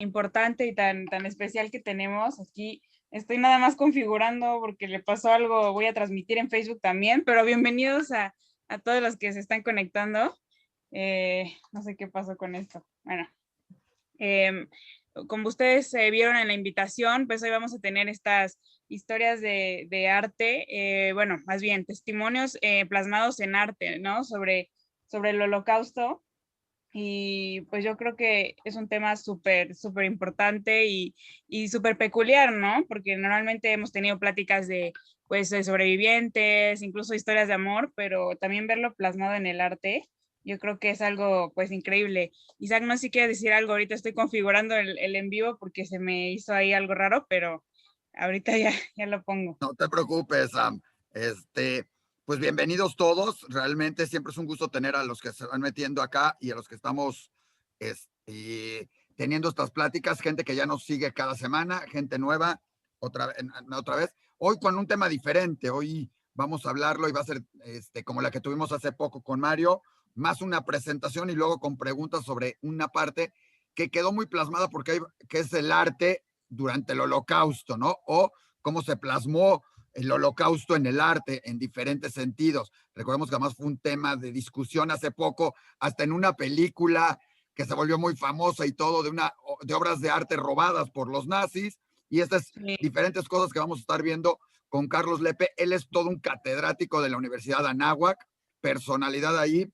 importante y tan especial que tenemos aquí. Estoy nada más configurando porque le pasó algo, voy a transmitir en Facebook también, pero bienvenidos a todos los que se están conectando. No sé qué pasó con esto. Bueno, como ustedes vieron en la invitación, pues hoy vamos a tener estas historias de arte, bueno, más bien testimonios plasmados en arte, ¿no? Sobre el Holocausto. Y pues yo creo que es un tema súper importante y súper peculiar, ¿no? Porque normalmente hemos tenido pláticas pues, de sobrevivientes, incluso historias de amor, pero también verlo plasmado en el arte, yo creo que es algo pues increíble. Isaac, no sé si quieres decir algo, ahorita estoy configurando el en vivo porque se me hizo ahí algo raro, pero ahorita ya lo pongo. No te preocupes, Sam. Pues bienvenidos todos. Realmente siempre es un gusto tener a los que se van metiendo acá y a los que estamos teniendo estas pláticas, gente que ya nos sigue cada semana, gente nueva, otra vez. Hoy con un tema diferente. Hoy vamos a hablarlo y va a ser como la que tuvimos hace poco con Mario, más una presentación y luego con preguntas sobre una parte que quedó muy plasmada porque que es el arte durante el Holocausto, ¿no? O cómo se plasmó el Holocausto en el arte en diferentes sentidos. Recordemos que además fue un tema de discusión hace poco, hasta en una película que se volvió muy famosa y todo, de obras de arte robadas por los nazis. Y estas Sí. diferentes cosas que vamos a estar viendo con Carlos Lepe. Él es todo un catedrático de la Universidad de Anáhuac, personalidad ahí,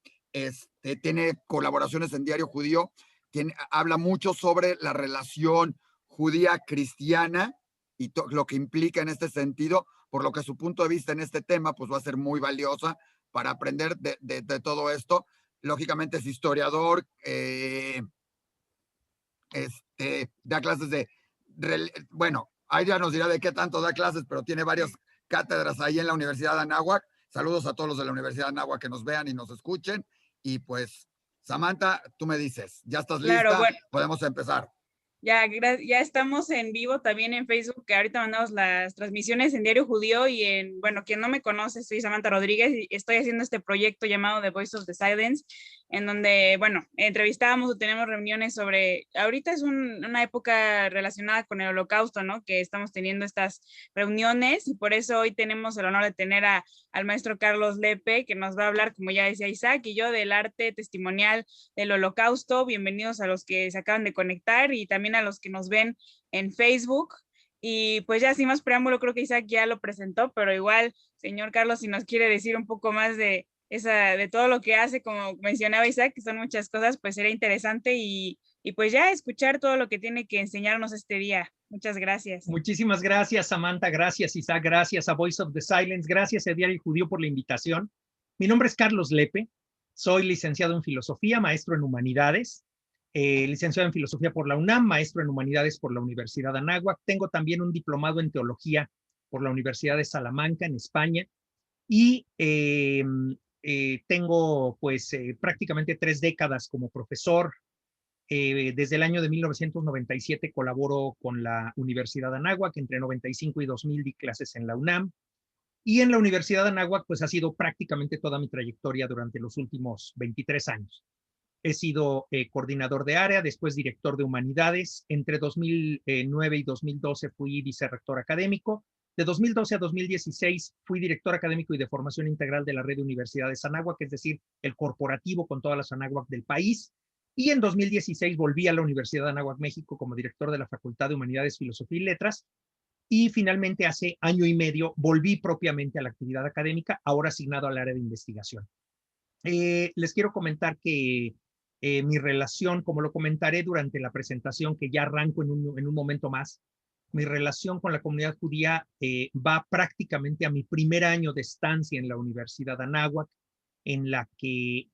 tiene colaboraciones en Diario Judío, habla mucho sobre la relación judía-cristiana y lo que implica en este sentido, por lo que su punto de vista en este tema pues va a ser muy valiosa para aprender de todo esto. Lógicamente es historiador, da clases bueno, ahí ya nos dirá de qué tanto da clases, pero tiene varias cátedras ahí en la Universidad de Anáhuac. Saludos a todos los de la Universidad de Anáhuac que nos vean y nos escuchen. Y pues, Samantha, tú me dices, ¿ya estás Claro, lista? bueno. Podemos empezar. Ya estamos en vivo también en Facebook, que ahorita mandamos las transmisiones en Diario Judío y bueno, quien no me conoce, soy Samantha Rodríguez y estoy haciendo este proyecto llamado The Voice of the Silence, en donde, bueno, entrevistábamos o tenemos reuniones ahorita es una época relacionada con el Holocausto, ¿no? Que estamos teniendo estas reuniones y por eso hoy tenemos el honor de tener al maestro Carlos Lepe, que nos va a hablar, como ya decía Isaac y yo, del arte testimonial del Holocausto. Bienvenidos a los que se acaban de conectar y también a los que nos ven en Facebook. Y pues ya sin más preámbulo, creo que Isaac ya lo presentó, pero igual, señor Carlos, si nos quiere decir un poco más de todo lo que hace, como mencionaba Isaac, que son muchas cosas, pues sería interesante y pues ya escuchar todo lo que tiene que enseñarnos este día. Muchas gracias. Muchísimas gracias, Samantha. Gracias, Isaac. Gracias a Voice of the Silence. Gracias a Diario Judío por la invitación. Mi nombre es Carlos Lepe. Soy licenciado en Filosofía, maestro en Humanidades, licenciado en Filosofía por la UNAM, maestro en Humanidades por la Universidad de Anáhuac. Tengo también un diplomado en Teología por la Universidad de Salamanca, en España. Y tengo pues prácticamente 3 décadas como profesor. Desde el año de 1997 colaboro con la Universidad de Anáhuac, entre 95 y 2000 di clases en la UNAM. Y en la Universidad de Anáhuac pues ha sido prácticamente toda mi trayectoria durante los últimos 23 años. He sido coordinador de área, después director de humanidades. Entre 2009 y 2012 fui vicerrector académico. De 2012 a 2016 fui director académico y de formación integral de la red de universidades Anáhuac, es decir, el corporativo con todas las Anáhuac del país. Y en 2016 volví a la Universidad de Anáhuac, México, como director de la Facultad de Humanidades, Filosofía y Letras. Y finalmente, hace año y medio, volví propiamente a la actividad académica, ahora asignado al área de investigación. Les quiero comentar que mi relación, como lo comentaré durante la presentación, que ya arranco en un momento más, mi relación con la comunidad judía va prácticamente a mi primer año de estancia en la Universidad de Anáhuac, en la que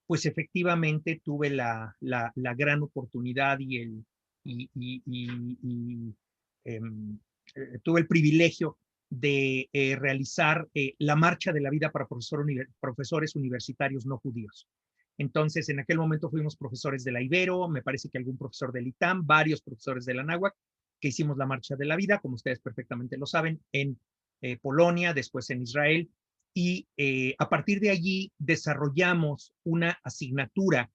pues efectivamente tuve la gran oportunidad tuve el privilegio de realizar la marcha de la vida para profesores universitarios no judíos. Entonces, en aquel momento fuimos profesores de la Ibero, me parece que algún profesor del ITAM, varios profesores de la Anáhuac, que hicimos la marcha de la vida, como ustedes perfectamente lo saben, en Polonia, después en Israel, y a partir de allí desarrollamos una asignatura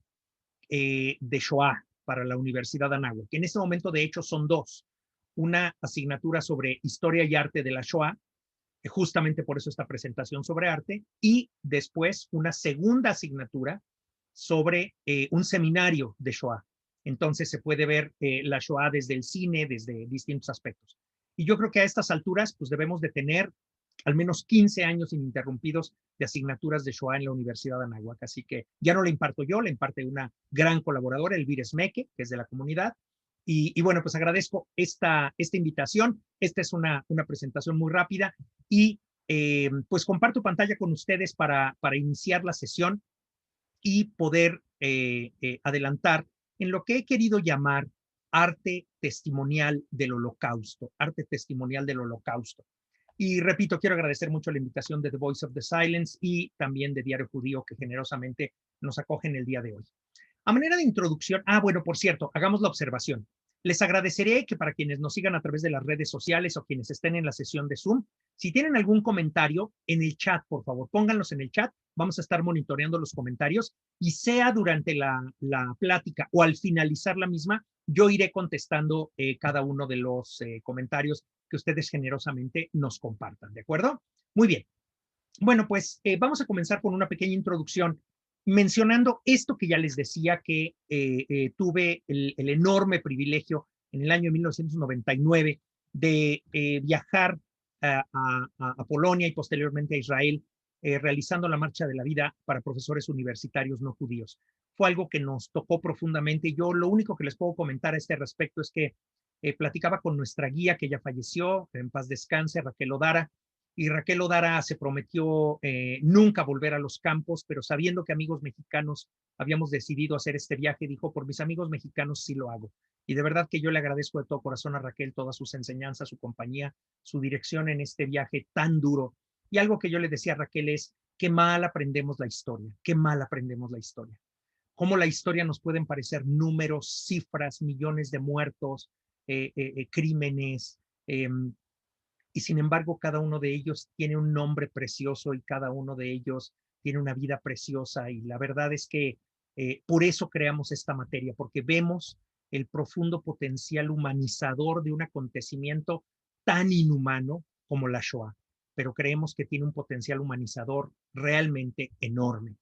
de Shoah, para la Universidad de Anáhuac, que en este momento de hecho son dos. Una asignatura sobre historia y arte de la Shoah, justamente por eso esta presentación sobre arte, y después una segunda asignatura sobre un seminario de Shoah. Entonces se puede ver la Shoah desde el cine, desde distintos aspectos. Y yo creo que a estas alturas pues debemos de tener al menos 15 años ininterrumpidos de asignaturas de Shoah en la Universidad de Anáhuac. Así que ya no la imparto yo, la imparte una gran colaboradora, Elvira Smeke, que es de la comunidad. Y bueno, pues agradezco esta invitación. Esta es una presentación muy rápida y pues comparto pantalla con ustedes para iniciar la sesión y poder adelantar en lo que he querido llamar arte testimonial del Holocausto, arte testimonial del Holocausto. Y repito, quiero agradecer mucho la invitación de The Voice of the Silence y también de Diario Judío, que generosamente nos acogen el día de hoy. A manera de introducción, bueno, por cierto, hagamos la observación. Les agradeceré que para quienes nos sigan a través de las redes sociales o quienes estén en la sesión de Zoom, si tienen algún comentario en el chat, por favor, pónganlos en el chat. Vamos a estar monitoreando los comentarios y sea durante la plática o al finalizar la misma, yo iré contestando cada uno de los comentarios que ustedes generosamente nos compartan, ¿de acuerdo? Muy bien. Bueno, pues vamos a comenzar con una pequeña introducción mencionando esto que ya les decía que tuve el enorme privilegio en el año 1999 de viajar a Polonia y posteriormente a Israel realizando la Marcha de la Vida para profesores universitarios no judíos. Fue algo que nos tocó profundamente. Yo lo único que les puedo comentar a este respecto es que platicaba con nuestra guía que ya falleció, en paz descanse, Raquel Odara, y Raquel Odara se prometió nunca volver a los campos, pero sabiendo que amigos mexicanos habíamos decidido hacer este viaje, dijo, por mis amigos mexicanos sí lo hago. Y de verdad que yo le agradezco de todo corazón a Raquel todas sus enseñanzas, su compañía, su dirección en este viaje tan duro. Y algo que yo le decía a Raquel es, qué mal aprendemos la historia, qué mal aprendemos la historia. Cómo la historia nos pueden parecer números, cifras, millones de muertos, crímenes, y sin embargo cada uno de ellos tiene un nombre precioso y cada uno de ellos tiene una vida preciosa y la verdad es que por eso creamos esta materia, porque vemos el profundo potencial humanizador de un acontecimiento tan inhumano como la Shoah, pero creemos que tiene un potencial humanizador realmente enorme.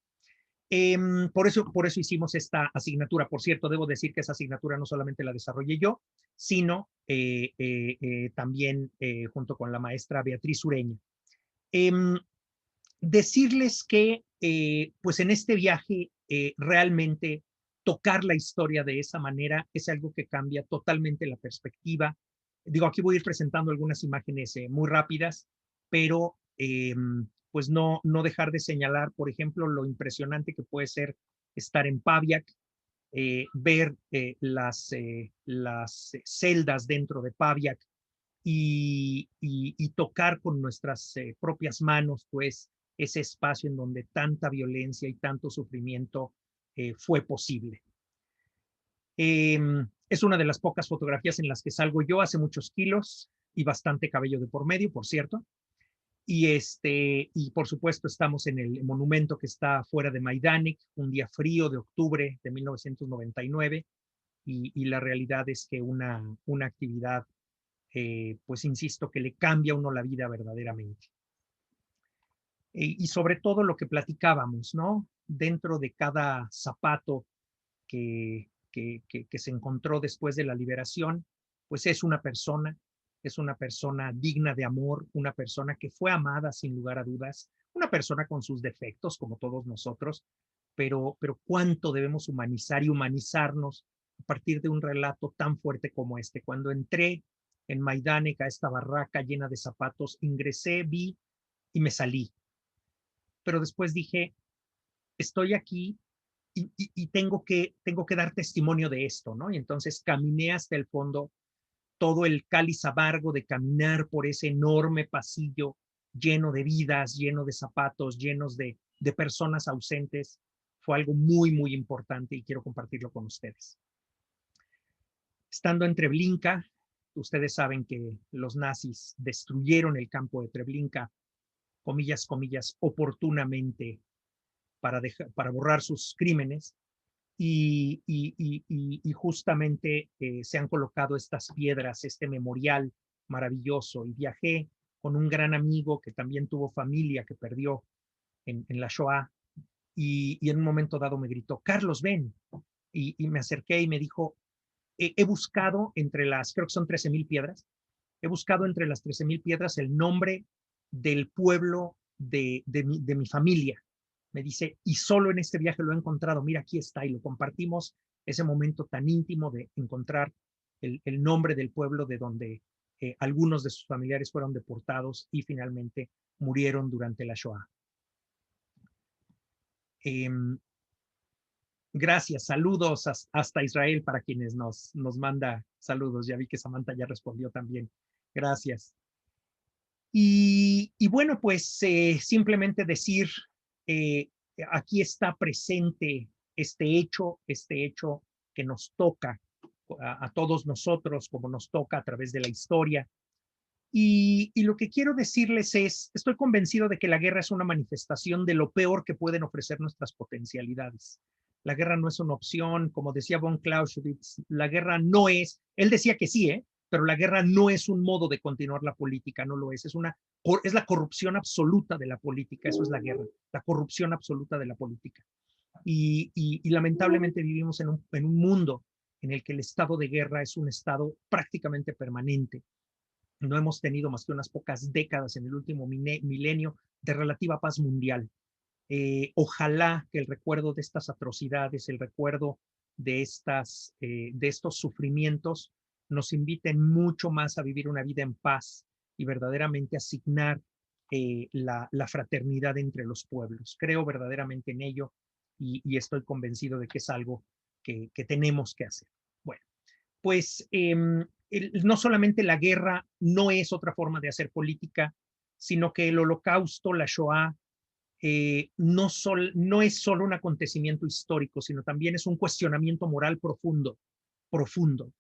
Por eso hicimos esta asignatura. Por cierto, debo decir que esa asignatura no solamente la desarrollé yo, sino también junto con la maestra Beatriz Ureña. Decirles que pues en este viaje realmente tocar la historia de esa manera es algo que cambia totalmente la perspectiva. Digo, aquí voy a ir presentando algunas imágenes muy rápidas, pero pues no dejar de señalar, por ejemplo, lo impresionante que puede ser estar en Paviak, ver las celdas dentro de Paviak y tocar con nuestras propias manos, pues, ese espacio en donde tanta violencia y tanto sufrimiento fue posible. Es una de las pocas fotografías en las que salgo yo, hace muchos kilos y bastante cabello de por medio, por cierto. Y por supuesto estamos en el monumento que está fuera de Majdanek, un día frío de octubre de 1999, y la realidad es que una actividad, pues insisto, que le cambia a uno la vida verdaderamente. Y sobre todo lo que platicábamos, ¿no? Dentro de cada zapato que se encontró después de la liberación, pues es una persona digna de amor, una persona que fue amada sin lugar a dudas, una persona con sus defectos como todos nosotros, pero cuánto debemos humanizar y humanizarnos a partir de un relato tan fuerte como este. Cuando entré en Majdanek, a esta barraca llena de zapatos, ingresé, vi y me salí. Pero después dije, estoy aquí y tengo que dar testimonio de esto, ¿no? Y entonces caminé hasta el fondo, todo el cáliz amargo de caminar por ese enorme pasillo lleno de vidas, lleno de zapatos, llenos de personas ausentes, fue algo muy, muy importante y quiero compartirlo con ustedes. Estando en Treblinka, ustedes saben que los nazis destruyeron el campo de Treblinka, comillas, comillas, oportunamente para borrar sus crímenes. y justamente se han colocado estas piedras, este memorial maravilloso. Y viajé con un gran amigo que también tuvo familia que perdió en la Shoah, y en un momento dado me gritó, Carlos, ven. Y me acerqué y me dijo, he buscado entre las, creo que son 13,000 piedras, he buscado entre las 13,000 piedras el nombre del pueblo de mi familia. Me dice, y solo en este viaje lo he encontrado, mira, aquí está, y lo compartimos, ese momento tan íntimo de encontrar el nombre del pueblo de donde algunos de sus familiares fueron deportados y finalmente murieron durante la Shoah. Gracias, saludos hasta Israel para quienes nos manda saludos. Ya vi que Samantha ya respondió también. Gracias. Y bueno, pues simplemente decir, aquí está presente este hecho que nos toca a todos nosotros, como nos toca a través de la historia. Y lo que quiero decirles es, estoy convencido de que la guerra es una manifestación de lo peor que pueden ofrecer nuestras potencialidades. La guerra no es una opción, como decía von Clausewitz, la guerra no es, él decía que sí, pero la guerra no es un modo de continuar la política, no lo es, es la corrupción absoluta de la política, eso es la guerra, la corrupción absoluta de la política. Y lamentablemente vivimos en un mundo en el que el estado de guerra es un estado prácticamente permanente. No hemos tenido más que unas pocas décadas en el último milenio de relativa paz mundial. Ojalá que el recuerdo de estas atrocidades, el recuerdo de estos sufrimientos nos inviten mucho más a vivir una vida en paz y verdaderamente asignar la fraternidad entre los pueblos. Creo verdaderamente en ello y estoy convencido de que es algo que tenemos que hacer. Bueno, pues no solamente la guerra no es otra forma de hacer política, sino que el Holocausto, la Shoah, no es solo un acontecimiento histórico, sino también es un cuestionamiento moral profundo, profundo.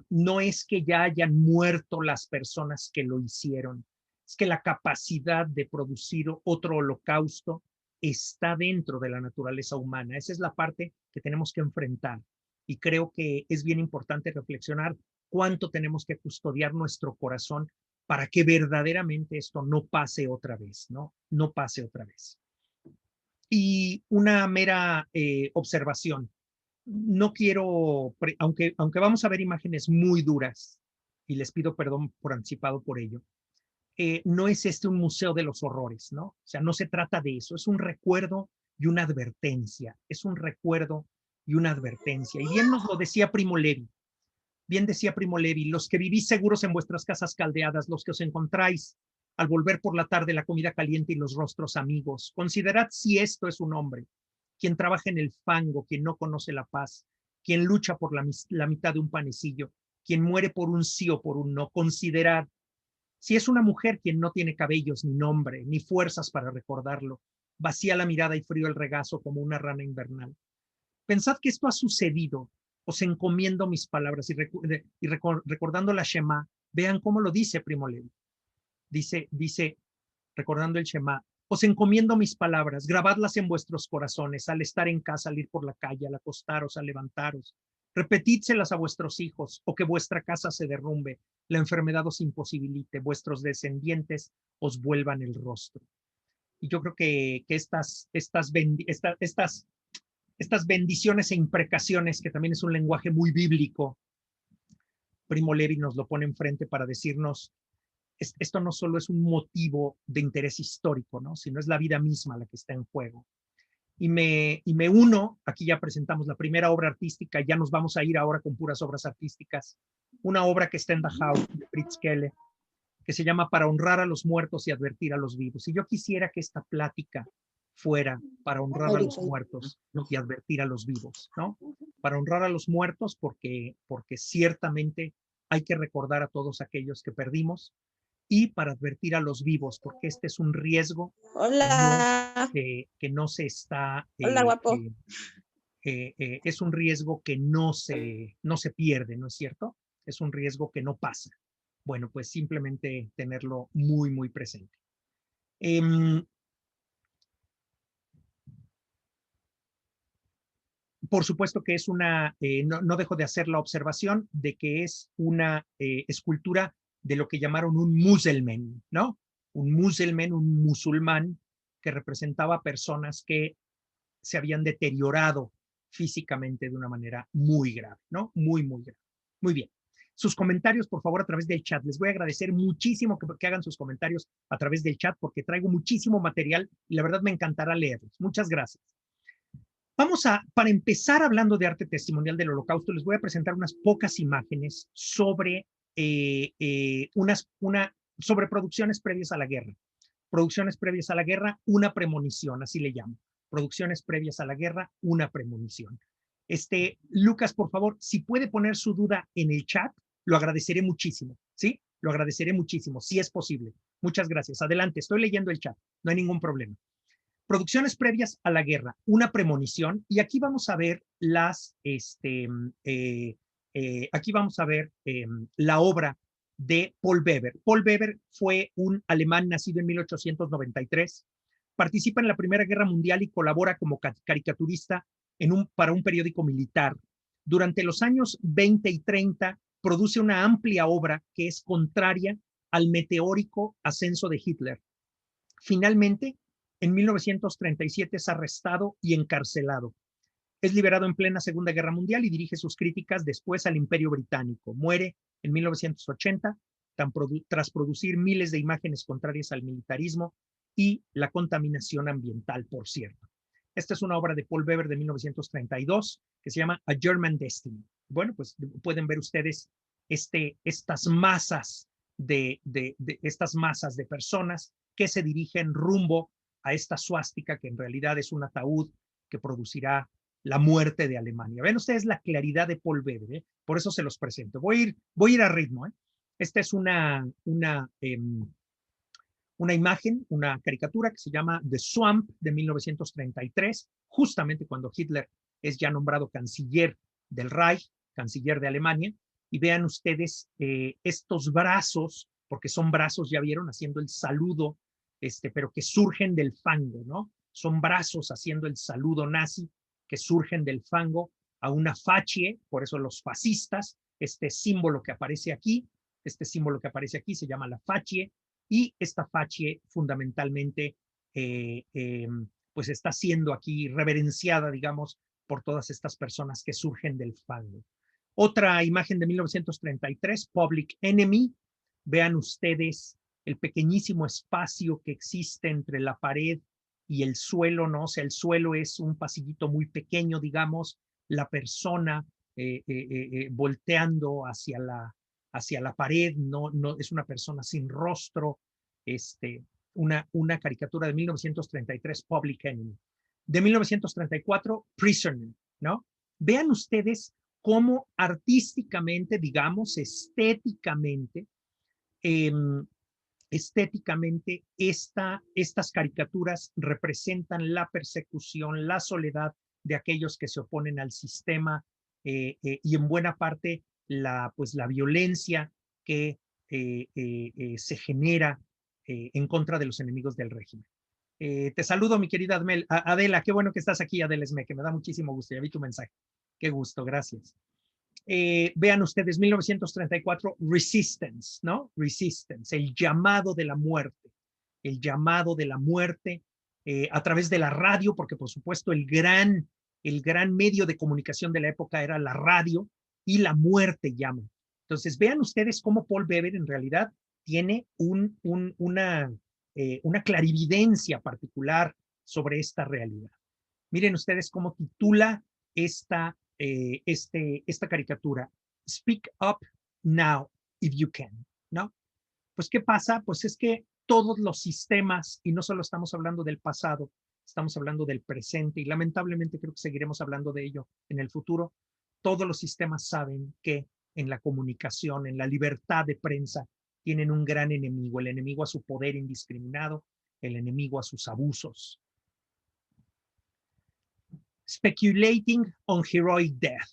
No es que ya hayan muerto las personas que lo hicieron, es que la capacidad de producir otro holocausto está dentro de la naturaleza humana. Esa es la parte que tenemos que enfrentar. Y creo que es bien importante reflexionar cuánto tenemos que custodiar nuestro corazón para que verdaderamente esto no pase otra vez, ¿no? No pase otra vez. Y una mera observación. No quiero, aunque vamos a ver imágenes muy duras, y les pido perdón por anticipado por ello, no es este un museo de los horrores, ¿no? O sea, no se trata de eso, es un recuerdo y una advertencia, es un recuerdo y una advertencia. Y bien nos lo decía Primo Levi, bien decía Primo Levi, los que vivís seguros en vuestras casas caldeadas, los que os encontráis al volver por la tarde la comida caliente y los rostros amigos, considerad si esto es un hombre, quien trabaja en el fango, quien no conoce la paz, quien lucha por la mitad de un panecillo, quien muere por un sí o por un no. Considerad si es una mujer quien no tiene cabellos, ni nombre, ni fuerzas para recordarlo, vacía la mirada y frío el regazo como una rana invernal. Pensad que esto ha sucedido, os encomiendo mis palabras y recordando la Shema, vean cómo lo dice Primo Levi. Dice, recordando el Shema, os encomiendo mis palabras, grabadlas en vuestros corazones, al estar en casa, al ir por la calle, al acostaros, al levantaros. Repetídselas a vuestros hijos, o que vuestra casa se derrumbe, la enfermedad os imposibilite, vuestros descendientes os vuelvan el rostro. Y yo creo que estas bendiciones e imprecaciones, que también es un lenguaje muy bíblico, Primo Levi nos lo pone enfrente para decirnos, esto no solo es un motivo de interés histórico, ¿no? Sino es la vida misma la que está en juego. Y me uno, aquí ya presentamos la primera obra artística, ya nos vamos a ir ahora con puras obras artísticas, una obra que está en Dachau, de Fritz Kehle, que se llama Para honrar a los muertos y advertir a los vivos. Y yo quisiera que esta plática fuera para honrar a los muertos y advertir a los vivos, ¿no? Para honrar a los muertos porque ciertamente hay que recordar a todos aquellos que perdimos, y para advertir a los vivos, porque este es un riesgo. Hola. Que no se está... Hola, guapo. Es un riesgo que no se pierde, ¿no es cierto? Es un riesgo que no pasa. Bueno, pues simplemente tenerlo muy, muy presente. por supuesto que es una, no dejo de hacer la observación de que es una escultura de lo que llamaron un muselmen, ¿no? Un muselmen, un musulmán que representaba personas que se habían deteriorado físicamente de una manera muy grave, ¿no? Muy, muy grave. Muy bien. Sus comentarios, por favor, a través del chat. Les voy a agradecer muchísimo que hagan sus comentarios a través del chat porque traigo muchísimo material y la verdad me encantará leerlos. Muchas gracias. Para empezar hablando de arte testimonial del Holocausto, les voy a presentar unas pocas imágenes sobre, sobre producciones previas a la guerra. Producciones previas a la guerra, una premonición, así le llamo. Producciones previas a la guerra, una premonición. Lucas, por favor, si puede poner su duda en el chat, lo agradeceré muchísimo, ¿sí? Lo agradeceré muchísimo, si es posible. Muchas gracias. Adelante, estoy leyendo el chat, no hay ningún problema. Producciones previas a la guerra, una premonición, y aquí vamos a ver aquí vamos a ver la obra de Paul Weber. Paul Weber fue un alemán nacido en 1893, participa en la Primera Guerra Mundial y colabora como caricaturista para un periódico militar. Durante los años 20 y 30 produce una amplia obra que es contraria al meteórico ascenso de Hitler. Finalmente, en 1937 es arrestado y encarcelado. Es liberado en plena Segunda Guerra Mundial y dirige sus críticas después al Imperio Británico. Muere en 1980 tras producir miles de imágenes contrarias al militarismo y la contaminación ambiental, por cierto. Esta es una obra de Paul Weber de 1932 que se llama A German Destiny. Bueno, pues pueden ver ustedes estas masas de personas que se dirigen rumbo a esta suástica que en realidad es un ataúd que producirá la muerte de Alemania. Ven ustedes la claridad de Paul Weber, ¿eh? Por eso se los presento. Voy a ir a ritmo, ¿eh? Esta es una imagen, una caricatura que se llama The Swamp de 1933, justamente cuando Hitler es ya nombrado canciller del Reich, canciller de Alemania, y vean ustedes estos brazos, porque son brazos, ya vieron, haciendo el saludo, pero que surgen del fango, ¿no? Son brazos haciendo el saludo nazi que surgen del fango a una facie, por eso los fascistas, este símbolo que aparece aquí se llama la facie, y esta facie fundamentalmente pues está siendo aquí reverenciada, digamos, por todas estas personas que surgen del fango. Otra imagen de 1933, Public Enemy. Vean ustedes el pequeñísimo espacio que existe entre la pared y el suelo, ¿no? O sea, el suelo es un pasillito muy pequeño, digamos, la persona volteando hacia la pared, no es una persona sin rostro, una caricatura de 1933, Public Enemy. De 1934, Prisoner, ¿no? Vean ustedes cómo artísticamente, digamos, estéticamente, estas caricaturas representan la persecución, la soledad de aquellos que se oponen al sistema y en buena parte la violencia que se genera en contra de los enemigos del régimen. Te saludo, mi querida Adela. Qué bueno que estás aquí, Adela Esmeque. Me da muchísimo gusto. Ya vi tu mensaje. Qué gusto, gracias. Vean ustedes 1934, Resistance, ¿no? Resistance, el llamado de la muerte. El llamado de la muerte a través de la radio, porque por supuesto el gran medio de comunicación de la época era la radio, y la muerte llama. Entonces, vean ustedes cómo Paul Weber en realidad tiene una clarividencia particular sobre esta realidad. Miren ustedes cómo titula esta caricatura, Speak Up Now If You Can, ¿no? Pues, ¿qué pasa? Pues es que todos los sistemas, y no solo estamos hablando del pasado, estamos hablando del presente, y lamentablemente creo que seguiremos hablando de ello en el futuro. Todos los sistemas saben que en la comunicación, en la libertad de prensa, tienen un gran enemigo, el enemigo a su poder indiscriminado, el enemigo a sus abusos. Speculating on Heroic Death.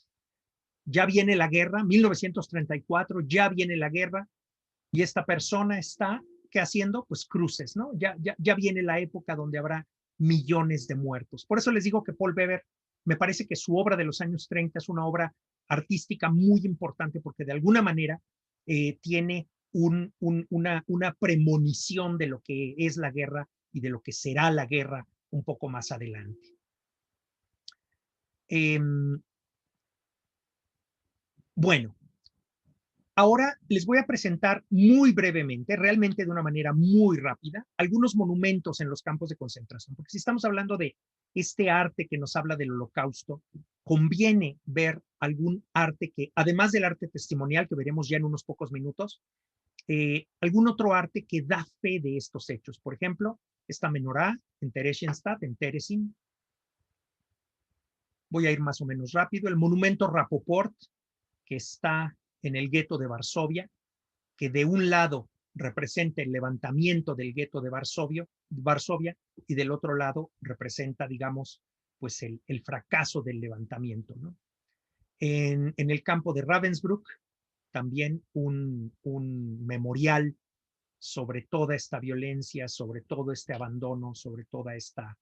Ya viene la guerra, 1934, ya viene la guerra, y esta persona está, ¿qué haciendo? Pues cruces, ¿no? Ya viene la época donde habrá millones de muertos. Por eso les digo que Paul Weber me parece que su obra de los años 30 es una obra artística muy importante porque de alguna manera tiene una premonición de lo que es la guerra y de lo que será la guerra un poco más adelante. Bueno, ahora les voy a presentar muy brevemente, realmente de una manera muy rápida, algunos monumentos en los campos de concentración, porque si estamos hablando de este arte que nos habla del Holocausto, conviene ver algún arte que, además del arte testimonial que veremos ya en unos pocos minutos, algún otro arte que da fe de estos hechos. Por ejemplo, esta menorá en Theresienstadt, en Terezin. Voy a ir más o menos rápido. El monumento Rapoport, que está en el gueto de Varsovia, que de un lado representa el levantamiento del gueto de Varsovia y del otro lado representa, digamos, pues el fracaso del levantamiento, ¿no? En el campo de Ravensbrück, también un memorial sobre toda esta violencia, sobre todo este abandono, sobre toda esta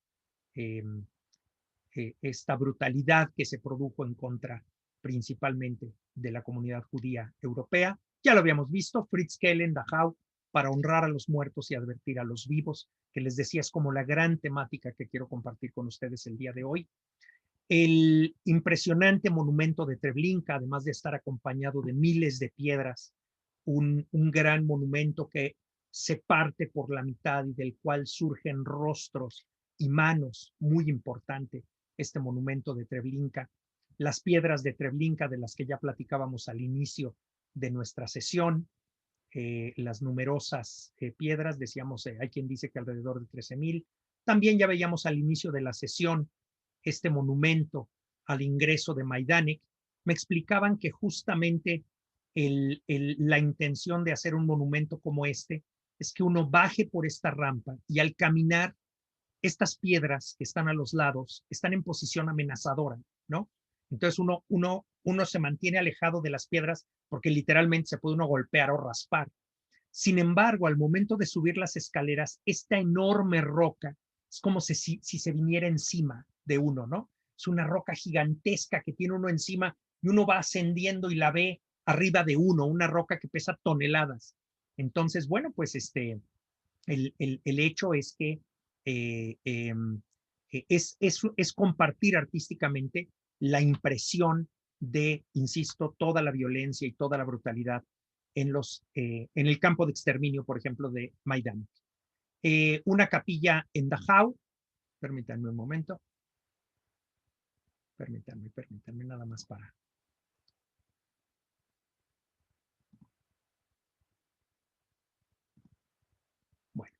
brutalidad que se produjo en contra principalmente de la comunidad judía europea. Ya lo habíamos visto, Fritz Kehl en Dachau, para honrar a los muertos y advertir a los vivos, que les decía es como la gran temática que quiero compartir con ustedes el día de hoy. El impresionante monumento de Treblinka, además de estar acompañado de miles de piedras, un gran monumento que se parte por la mitad y del cual surgen rostros y manos, muy importante este monumento de Treblinka. Las piedras de Treblinka, de las que ya platicábamos al inicio de nuestra sesión, las numerosas piedras, decíamos, hay quien dice que alrededor de 13,000. También ya veíamos al inicio de la sesión este monumento al ingreso de Majdanek. Me explicaban que justamente la intención de hacer un monumento como este es que uno baje por esta rampa y al caminar, estas piedras que están a los lados están en posición amenazadora, ¿no? Entonces uno se mantiene alejado de las piedras porque literalmente se puede uno golpear o raspar. Sin embargo, al momento de subir las escaleras, esta enorme roca es como si se viniera encima de uno, ¿no? Es una roca gigantesca que tiene uno encima y uno va ascendiendo y la ve arriba de uno, una roca que pesa toneladas. Entonces, bueno, pues el hecho es que es compartir artísticamente la impresión de, insisto, toda la violencia y toda la brutalidad en el campo de exterminio, por ejemplo, de Majdanek. Una capilla en Dachau, permítanme un momento, permítanme nada más para... Bueno,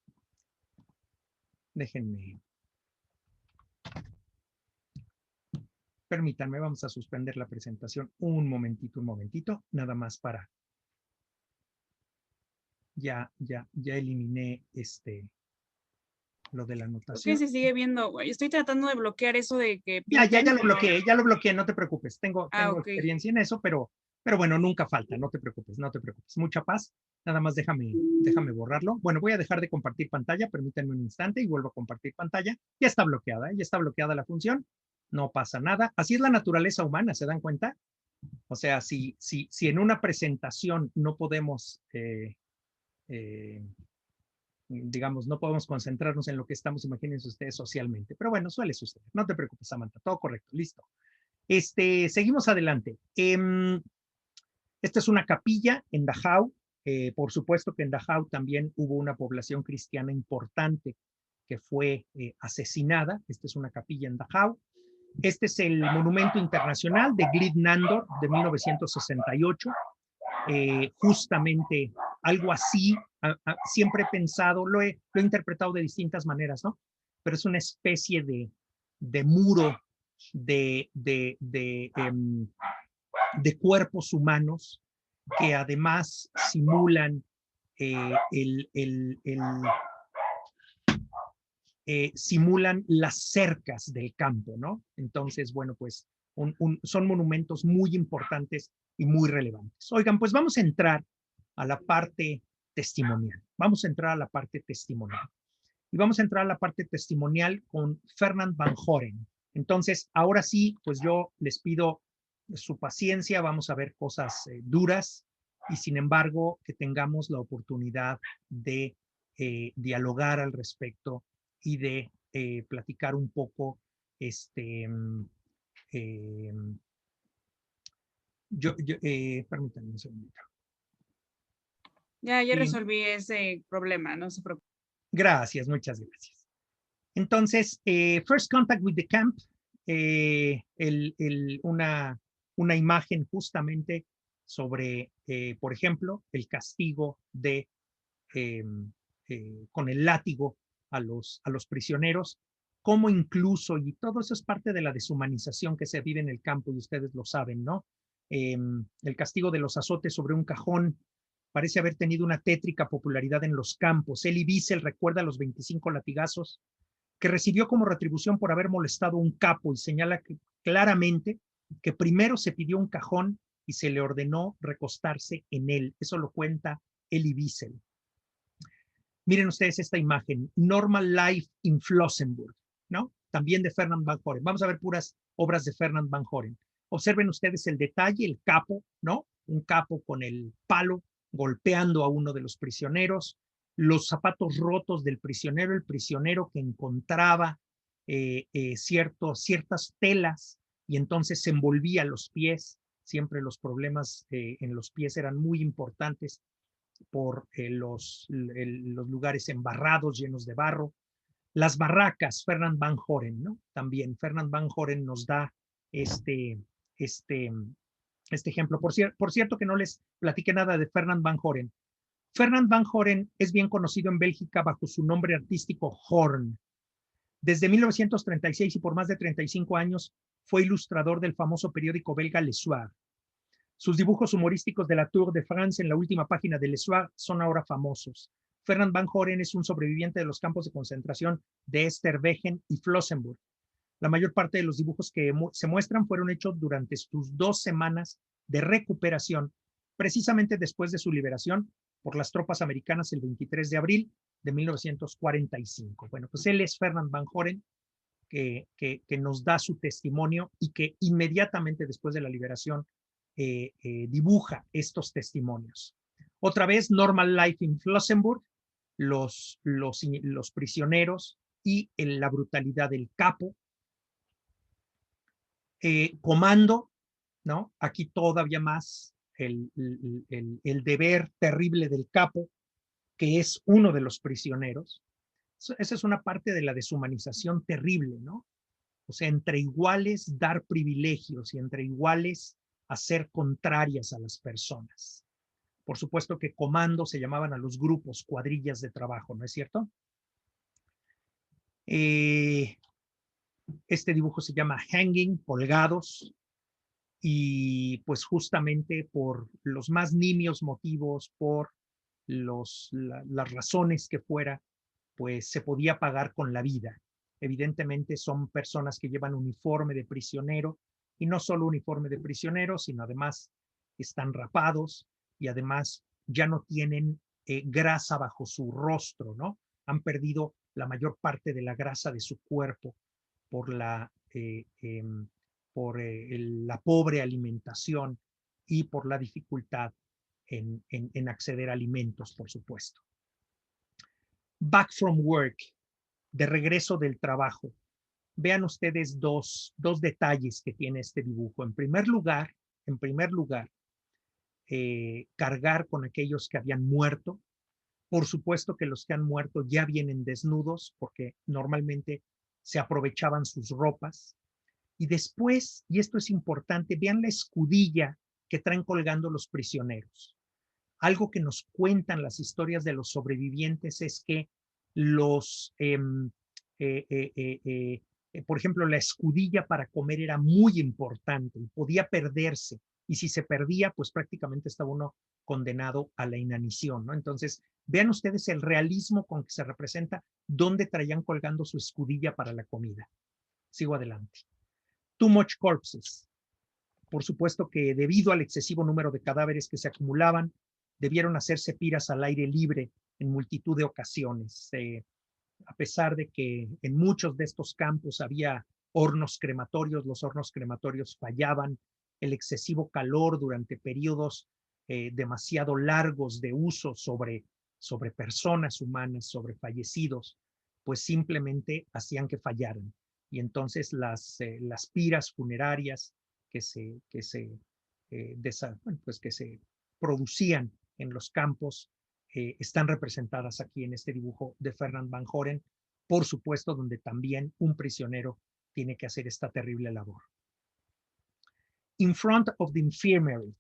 déjenme... Permítanme, vamos a suspender la presentación un momentito, nada más para... Ya eliminé lo de la anotación. ¿Por qué se sigue viendo? Estoy tratando de bloquear eso de que Ya pinten, lo bloqueé, no te preocupes. Tengo okay. experiencia en eso, pero bueno, nunca falta, no te preocupes. Mucha paz. Nada más déjame borrarlo. Bueno, voy a dejar de compartir pantalla, permítanme un instante y vuelvo a compartir pantalla. Ya está bloqueada la función, no pasa nada. Así es la naturaleza humana, ¿se dan cuenta? O sea, si en una presentación no podemos... digamos, no podemos concentrarnos en lo que estamos, imagínense ustedes, socialmente. Pero bueno, suele suceder. No te preocupes, Samantha. Todo correcto. Listo. Seguimos adelante. Esta es una capilla en Dachau. Por supuesto que en Dachau también hubo una población cristiana importante que fue asesinada. Esta es una capilla en Dachau. Este es el Monumento Internacional de Glid-Nandor de 1968. Justamente algo así, siempre he pensado, lo he interpretado de distintas maneras, ¿no? Pero es una especie de muro de cuerpos humanos que además simulan simulan las cercas del campo, ¿no? Entonces, bueno, pues son monumentos muy importantes y muy relevantes. Oigan, pues vamos a entrar a la parte testimonial. Y vamos a entrar a la parte testimonial con Fernand van Horen. Entonces, ahora sí, pues yo les pido su paciencia, vamos a ver cosas duras y sin embargo que tengamos la oportunidad de dialogar al respecto y de platicar un poco, eh, permítanme un segundito. Ya resolví ese problema, no se preocupe. Gracias, muchas gracias. Entonces, First Contact with the Camp, una imagen justamente sobre, por ejemplo, el castigo de con el látigo a los prisioneros, como incluso, y todo eso es parte de la deshumanización que se vive en el campo, y ustedes lo saben, ¿no? El castigo de los azotes sobre un cajón parece haber tenido una tétrica popularidad en los campos. Elie Wiesel recuerda los 25 latigazos que recibió como retribución por haber molestado a un capo y señala claramente que primero se pidió un cajón y se le ordenó recostarse en él. Eso lo cuenta Elie Wiesel. Miren ustedes esta imagen, Normal Life in Flossenburg, ¿no? También de Fernand Van Horen. Vamos a ver puras obras de Fernand Van Horen. Observen ustedes el detalle, el capo, ¿no? Un capo con el palo golpeando a uno de los prisioneros, los zapatos rotos del prisionero, el prisionero que encontraba ciertas telas y entonces se envolvía los pies. Siempre los problemas en los pies eran muy importantes por los lugares embarrados, llenos de barro. Las barracas, Fernand Van Horen, ¿no? También Fernand Van Horen nos da este ejemplo. Por cierto que no les platiqué nada de Fernand Van Horen. Fernand Van Horen es bien conocido en Bélgica bajo su nombre artístico Horn. Desde 1936 y por más de 35 años fue ilustrador del famoso periódico belga Le Soir. Sus dibujos humorísticos de la Tour de France en la última página de Le Soir son ahora famosos. Fernand Van Horen es un sobreviviente de los campos de concentración de Esterwegen y Flossenburg. La mayor parte de los dibujos que se muestran fueron hechos durante sus 2 semanas de recuperación, precisamente después de su liberación por las tropas americanas el 23 de abril de 1945. Bueno, pues él es Fernand Van Horen, que nos da su testimonio y que inmediatamente después de la liberación dibuja estos testimonios. Otra vez, Normal Life in Flossenburg, los prisioneros y la brutalidad del capo. Comando, ¿no? Aquí todavía más el deber terrible del capo, que es uno de los prisioneros. Esa es una parte de la deshumanización terrible, ¿no? O sea, entre iguales dar privilegios y entre iguales hacer contrarias a las personas. Por supuesto que comando se llamaban a los grupos, cuadrillas de trabajo, ¿no es cierto? Este dibujo se llama Hanging, colgados, y pues justamente por los más nimios motivos, por las razones que fuera, pues se podía pagar con la vida. Evidentemente son personas que llevan uniforme de prisionero, y no solo uniforme de prisionero, sino además están rapados y además ya no tienen grasa bajo su rostro, ¿no? Han perdido la mayor parte de la grasa de su cuerpo por la pobre alimentación y por la dificultad en acceder a alimentos, por supuesto. Back from work, de regreso del trabajo. Vean ustedes dos detalles que tiene este dibujo. En primer lugar, cargar con aquellos que habían muerto. Por supuesto que los que han muerto ya vienen desnudos porque normalmente se aprovechaban sus ropas. Y después, y esto es importante, vean la escudilla que traen colgando los prisioneros. Algo que nos cuentan las historias de los sobrevivientes es que por ejemplo, la escudilla para comer era muy importante y podía perderse. Y si se perdía, pues prácticamente estaba uno condenado a la inanición, ¿no? Entonces, vean ustedes el realismo con que se representa dónde traían colgando su escudilla para la comida. Sigo adelante. Too much corpses. Por supuesto que debido al excesivo número de cadáveres que se acumulaban, debieron hacerse piras al aire libre en multitud de ocasiones. A pesar de que en muchos de estos campos había hornos crematorios. Los hornos crematorios fallaban, el excesivo calor durante periodos demasiado largos de uso sobre personas humanas, sobre fallecidos, pues simplemente hacían que fallaran. Y entonces las piras funerarias que se producían en los campos están representadas aquí en este dibujo de Fernand Van Horen, por supuesto, donde también un prisionero tiene que hacer esta terrible labor. In front of the infirmary,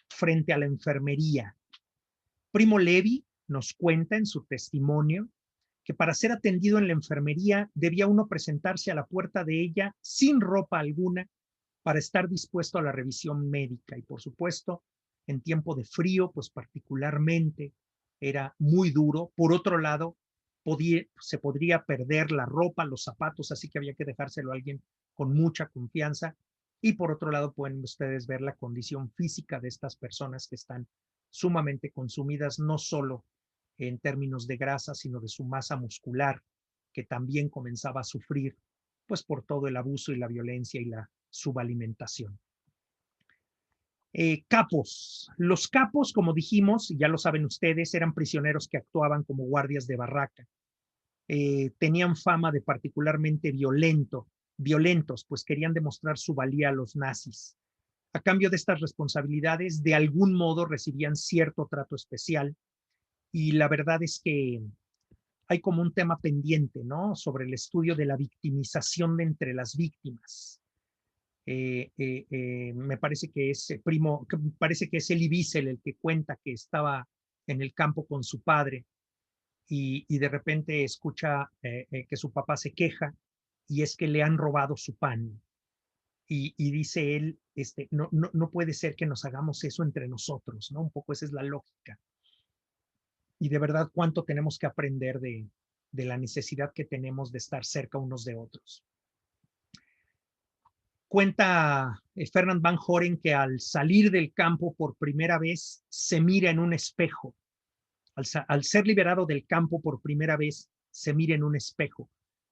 frente a la enfermería. Primo Levi nos cuenta en su testimonio que para ser atendido en la enfermería debía uno presentarse a la puerta de ella sin ropa alguna para estar dispuesto a la revisión médica. Y por supuesto, en tiempo de frío, pues particularmente era muy duro. Por otro lado, se podría perder la ropa, los zapatos, así que había que dejárselo a alguien con mucha confianza. Y por otro lado, pueden ustedes ver la condición física de estas personas que están sumamente consumidas, no solo en términos de grasa, sino de su masa muscular, que también comenzaba a sufrir, pues por todo el abuso y la violencia y la subalimentación. Capos. Los capos, como dijimos, ya lo saben ustedes, eran prisioneros que actuaban como guardias de barraca. Tenían fama de particularmente violentos, pues querían demostrar su valía a los nazis. A cambio de estas responsabilidades, de algún modo recibían cierto trato especial. Y la verdad es que hay como un tema pendiente, ¿no? Sobre el estudio de la victimización de entre las víctimas. Me parece que es parece que es Elie Wiesel el que cuenta que estaba en el campo con su padre y de repente escucha que su papá se queja y es que le han robado su pan. Y dice él, no puede ser que nos hagamos eso entre nosotros, ¿no? Un poco esa es la lógica. Y de verdad, cuánto tenemos que aprender de la necesidad que tenemos de estar cerca unos de otros. Cuenta Fernand Van Horen que al salir del campo por primera vez se mira en un espejo. Al ser liberado del campo por primera vez se mira en un espejo.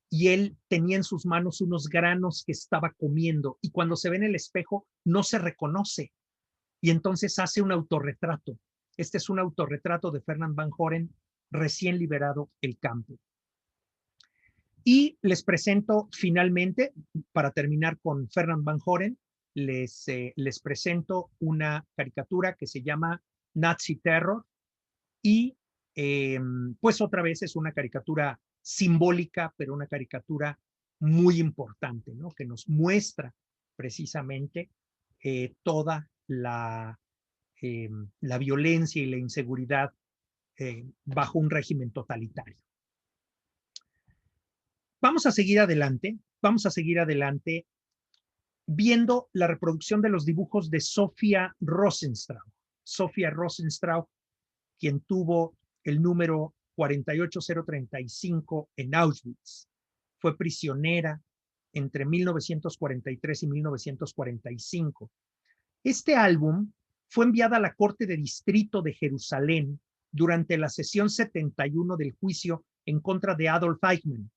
Y él tenía en sus manos unos granos que estaba comiendo y cuando se ve en el espejo no se reconoce. Y entonces hace un autorretrato. Este es un autorretrato de Fernand Van Horen recién liberado del campo. Y les presento finalmente, para terminar con Fernand Van Horen, les presento una caricatura que se llama Nazi Terror y pues otra vez es una caricatura simbólica, pero una caricatura muy importante, ¿no? Que nos muestra precisamente toda la violencia y la inseguridad bajo un régimen totalitario. Vamos a seguir adelante viendo la reproducción de los dibujos de Sofia Rosenstrauch. Sofia Rosenstrauch, quien tuvo el número 48035 en Auschwitz, fue prisionera entre 1943 y 1945. Este álbum fue enviado a la Corte de Distrito de Jerusalén durante la sesión 71 del juicio en contra de Adolf Eichmann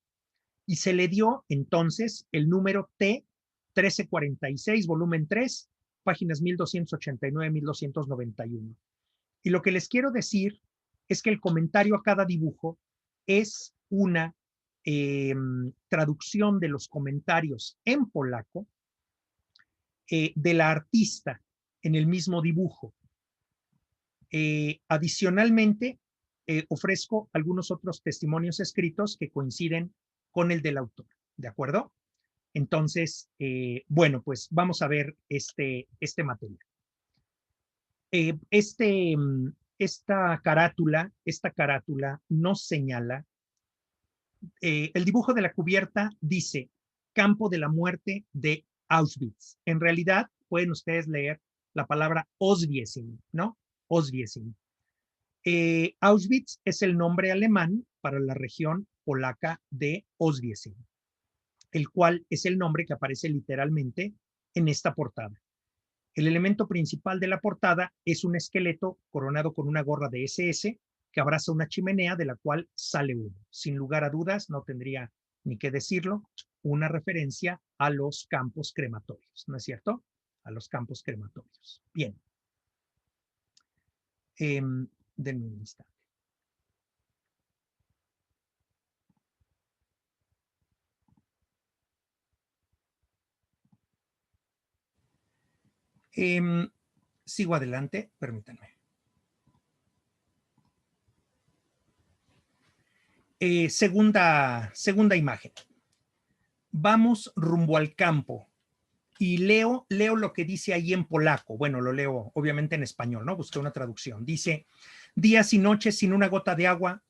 y se le dio entonces el número T1346, volumen 3, páginas 1289-1291. Y lo que les quiero decir es que el comentario a cada dibujo es una traducción de los comentarios en polaco de la artista en el mismo dibujo. Adicionalmente, ofrezco algunos otros testimonios escritos que coinciden con el del autor, ¿de acuerdo? Entonces, bueno, pues vamos a ver este material. Esta carátula nos señala, el dibujo de la cubierta dice Campo de la Muerte de Auschwitz. En realidad, pueden ustedes leer la palabra Oswiecim, ¿no? Oswiecim. Auschwitz es el nombre alemán para la región polaca de Oswiecim, el cual es el nombre que aparece literalmente en esta portada. El elemento principal de la portada es un esqueleto coronado con una gorra de SS que abraza una chimenea de la cual sale humo. Sin lugar a dudas, no tendría ni que decirlo, una referencia a los campos crematorios, ¿no es cierto? A los campos crematorios. Bien. Denme un instante. Sigo adelante, permítanme. Segunda imagen. Vamos rumbo al campo y leo lo que dice ahí en polaco. Bueno, lo leo obviamente en español, ¿no? Busqué una traducción. Dice, días y noches sin una gota de agua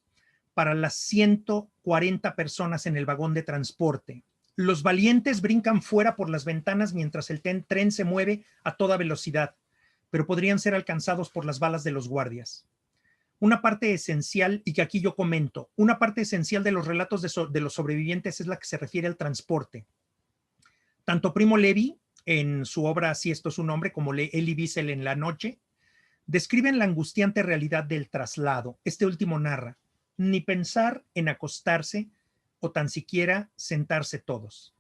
para las 140 personas en el vagón de transporte. Los valientes brincan fuera por las ventanas mientras el tren se mueve a toda velocidad, pero podrían ser alcanzados por las balas de los guardias. Una parte esencial, y que aquí yo comento, una parte esencial de los relatos de los sobrevivientes es la que se refiere al transporte. Tanto Primo Levi, en su obra Si esto es un hombre, como Elie Wiesel en La noche, describen la angustiante realidad del traslado. Este último narra, ni pensar en acostarse o tan siquiera sentarse todos.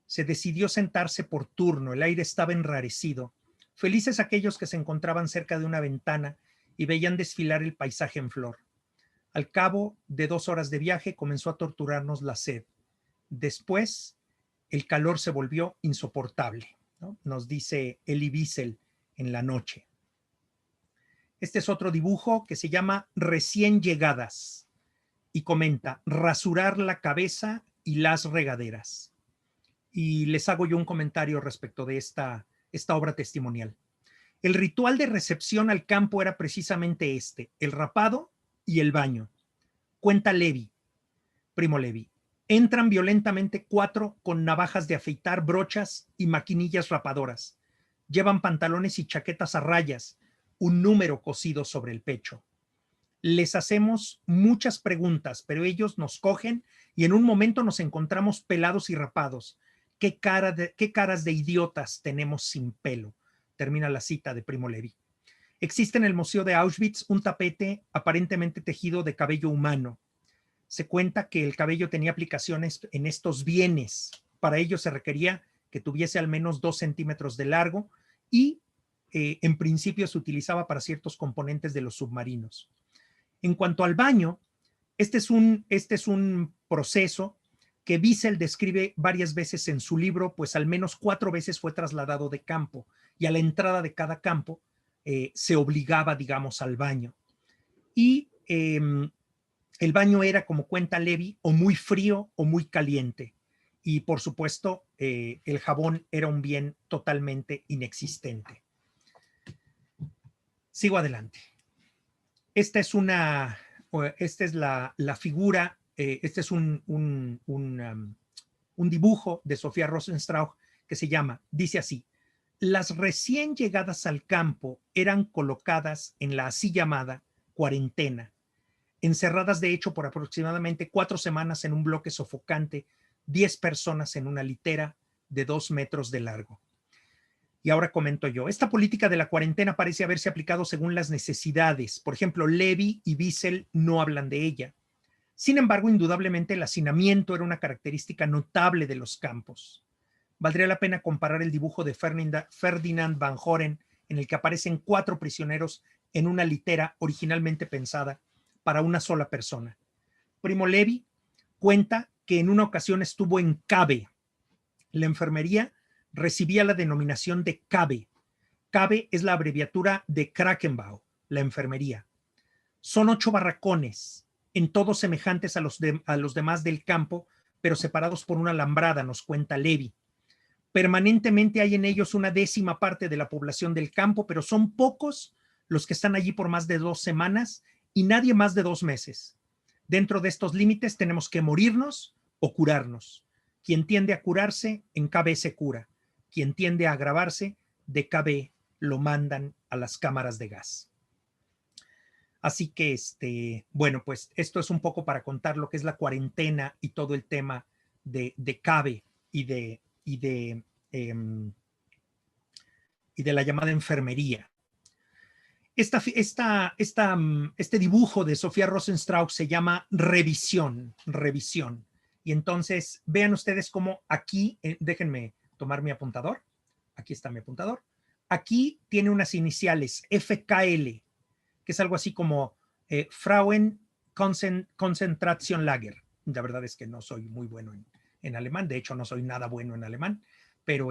Se decidió sentarse por turno, el aire estaba enrarecido. Felices aquellos que se encontraban cerca de una ventana y veían desfilar el paisaje en flor. Al cabo de 2 horas de viaje comenzó a torturarnos la sed. Después, el calor se volvió insoportable, ¿no? Nos dice Elie Wiesel en La noche. Este es otro dibujo que se llama Recién llegadas y comenta rasurar la cabeza y las regaderas. Y les hago yo un comentario respecto de esta obra testimonial. El ritual de recepción al campo era precisamente este, el rapado y el baño. Cuenta Levi, Primo Levi. Entran violentamente 4 con navajas de afeitar, brochas y maquinillas rapadoras. Llevan pantalones y chaquetas a rayas, un número cosido sobre el pecho. Les hacemos muchas preguntas, pero ellos nos cogen y en un momento nos encontramos pelados y rapados. ¿Qué caras de idiotas tenemos sin pelo? Termina la cita de Primo Levi. Existe en el Museo de Auschwitz un tapete aparentemente tejido de cabello humano. Se cuenta que el cabello tenía aplicaciones en estos bienes. Para ello se requería que tuviese al menos 2 centímetros de largo y en principio se utilizaba para ciertos componentes de los submarinos. En cuanto al baño, este es un proceso que Wiesel describe varias veces en su libro, pues al menos 4 veces fue trasladado de campo y a la entrada de cada campo se obligaba, digamos, al baño. Y el baño era, como cuenta Levi, o muy frío o muy caliente. Y por supuesto, el jabón era un bien totalmente inexistente. Sigo adelante. Esta es la figura, este es un dibujo de Sofía Rosenstrauch que se llama, dice así, las recién llegadas al campo eran colocadas en la así llamada cuarentena, encerradas de hecho por aproximadamente 4 semanas en un bloque sofocante, 10 personas en una litera de 2 metros de largo. Y ahora comento yo, esta política de la cuarentena parece haberse aplicado según las necesidades. Por ejemplo, Levi y Wiesel no hablan de ella. Sin embargo, indudablemente el hacinamiento era una característica notable de los campos. Valdría la pena comparar el dibujo de Ferdinand Van Horen, en el que aparecen 4 prisioneros en una litera originalmente pensada para una sola persona. Primo Levi cuenta que en una ocasión estuvo en Cabe. La enfermería recibía la denominación de Cabe. Cabe es la abreviatura de Krakenbau, la enfermería. Son 8 barracones, en todos semejantes a los demás del campo, pero separados por una alambrada, nos cuenta Levi. Permanentemente hay en ellos una 10ª parte de la población del campo, pero son pocos los que están allí por más de 2 semanas y nadie más de 2 meses. Dentro de estos límites tenemos que morirnos o curarnos. Quien tiende a curarse, en KB se cura. Quien tiende a agravarse, de KB lo mandan a las cámaras de gas. Así que, bueno, pues esto es un poco para contar lo que es la cuarentena y todo el tema de KB y de la llamada enfermería. Este dibujo de Sofía Rosenstrauch se llama Revisión. Y entonces vean ustedes cómo aquí, déjenme tomar mi apuntador. Aquí está mi apuntador. Aquí tiene unas iniciales, FKL, que es algo así como Frauen Concentration Lager. La verdad es que no soy muy bueno en alemán, de hecho no soy nada bueno en alemán, pero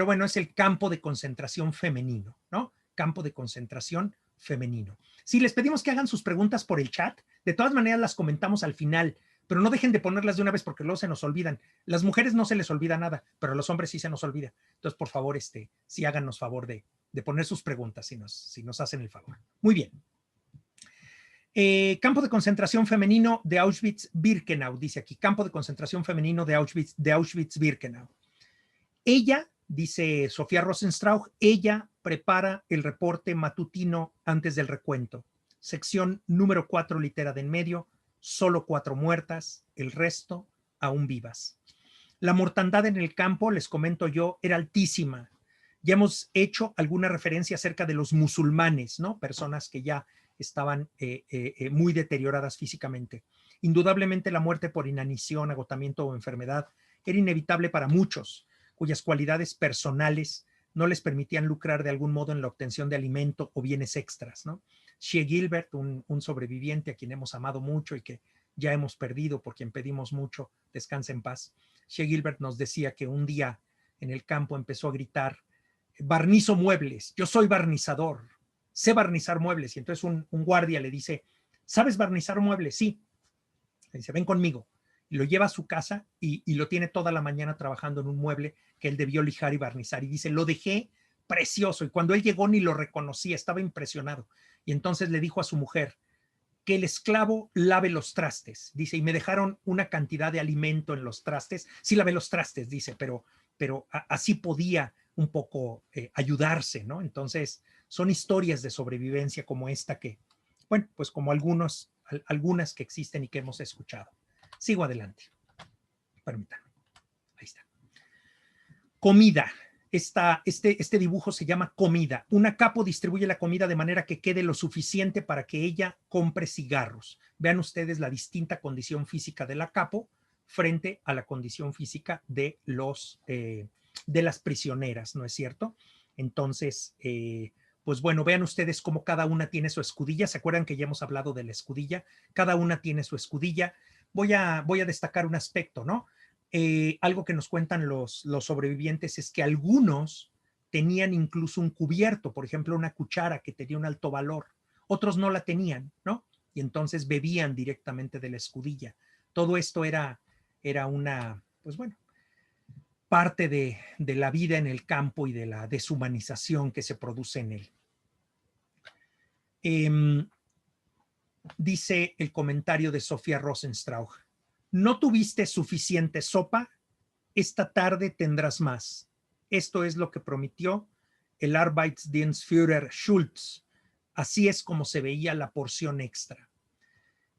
bueno, es el campo de concentración femenino, ¿no? Campo de concentración femenino. Sí, les pedimos que hagan sus preguntas por el chat, de todas maneras las comentamos al final, pero no dejen de ponerlas de una vez porque luego se nos olvidan. Las mujeres no se les olvida nada, pero a los hombres sí se nos olvida. Entonces, por favor, sí háganos favor de poner sus preguntas si nos hacen el favor. Muy bien. Campo de concentración femenino de Auschwitz-Birkenau, dice aquí, campo de concentración femenino de Auschwitz-Birkenau. Ella, dice Sofía Rosenstrauch, ella prepara el reporte matutino antes del recuento. Sección número 4, litera de en medio, solo 4 muertas, el resto aún vivas. La mortandad en el campo, les comento yo, era altísima. Ya hemos hecho alguna referencia acerca de los musulmanes, ¿no? Personas que ya estaban muy deterioradas físicamente. Indudablemente la muerte por inanición, agotamiento o enfermedad era inevitable para muchos, cuyas cualidades personales no les permitían lucrar de algún modo en la obtención de alimento o bienes extras, ¿no? Shea Gilbert, un sobreviviente a quien hemos amado mucho y que ya hemos perdido, por quien pedimos mucho, descanse en paz. Shea Gilbert nos decía que un día en el campo empezó a gritar: barnizo muebles, yo soy barnizador, sé barnizar muebles. Y entonces un guardia le dice: ¿sabes barnizar muebles? Sí. Le dice: ven conmigo. Y lo lleva a su casa y lo tiene toda la mañana trabajando en un mueble que él debió lijar y barnizar. Y dice: lo dejé precioso. Y cuando él llegó ni lo reconocía, estaba impresionado. Y entonces le dijo a su mujer que el esclavo lave los trastes. Dice: y me dejaron una cantidad de alimento en los trastes. Sí lavé los trastes, dice, pero así podía un poco ayudarse, ¿no? Entonces son historias de sobrevivencia como esta que, bueno, pues como algunas que existen y que hemos escuchado. Sigo adelante. Permítanme. Ahí está. Comida. Este dibujo se llama comida. Una capo distribuye la comida de manera que quede lo suficiente para que ella compre cigarros. Vean ustedes la distinta condición física de la capo frente a la condición física de las prisioneras, ¿no es cierto? Entonces, pues bueno, vean ustedes cómo cada una tiene su escudilla. ¿Se acuerdan que ya hemos hablado de la escudilla? Cada una tiene su escudilla. Voy a destacar un aspecto, ¿no? Algo que nos cuentan los sobrevivientes es que algunos tenían incluso un cubierto, por ejemplo, una cuchara que tenía un alto valor. Otros no la tenían, ¿no? Y entonces bebían directamente de la escudilla. Todo esto era una, pues bueno, parte de la vida en el campo y de la deshumanización que se produce en él. Dice el comentario de Sofía Rosenstrauch: ¿no tuviste suficiente sopa? Esta tarde tendrás más. Esto es lo que prometió el Arbeitsdienstführer Schulz. Así es como se veía la porción extra.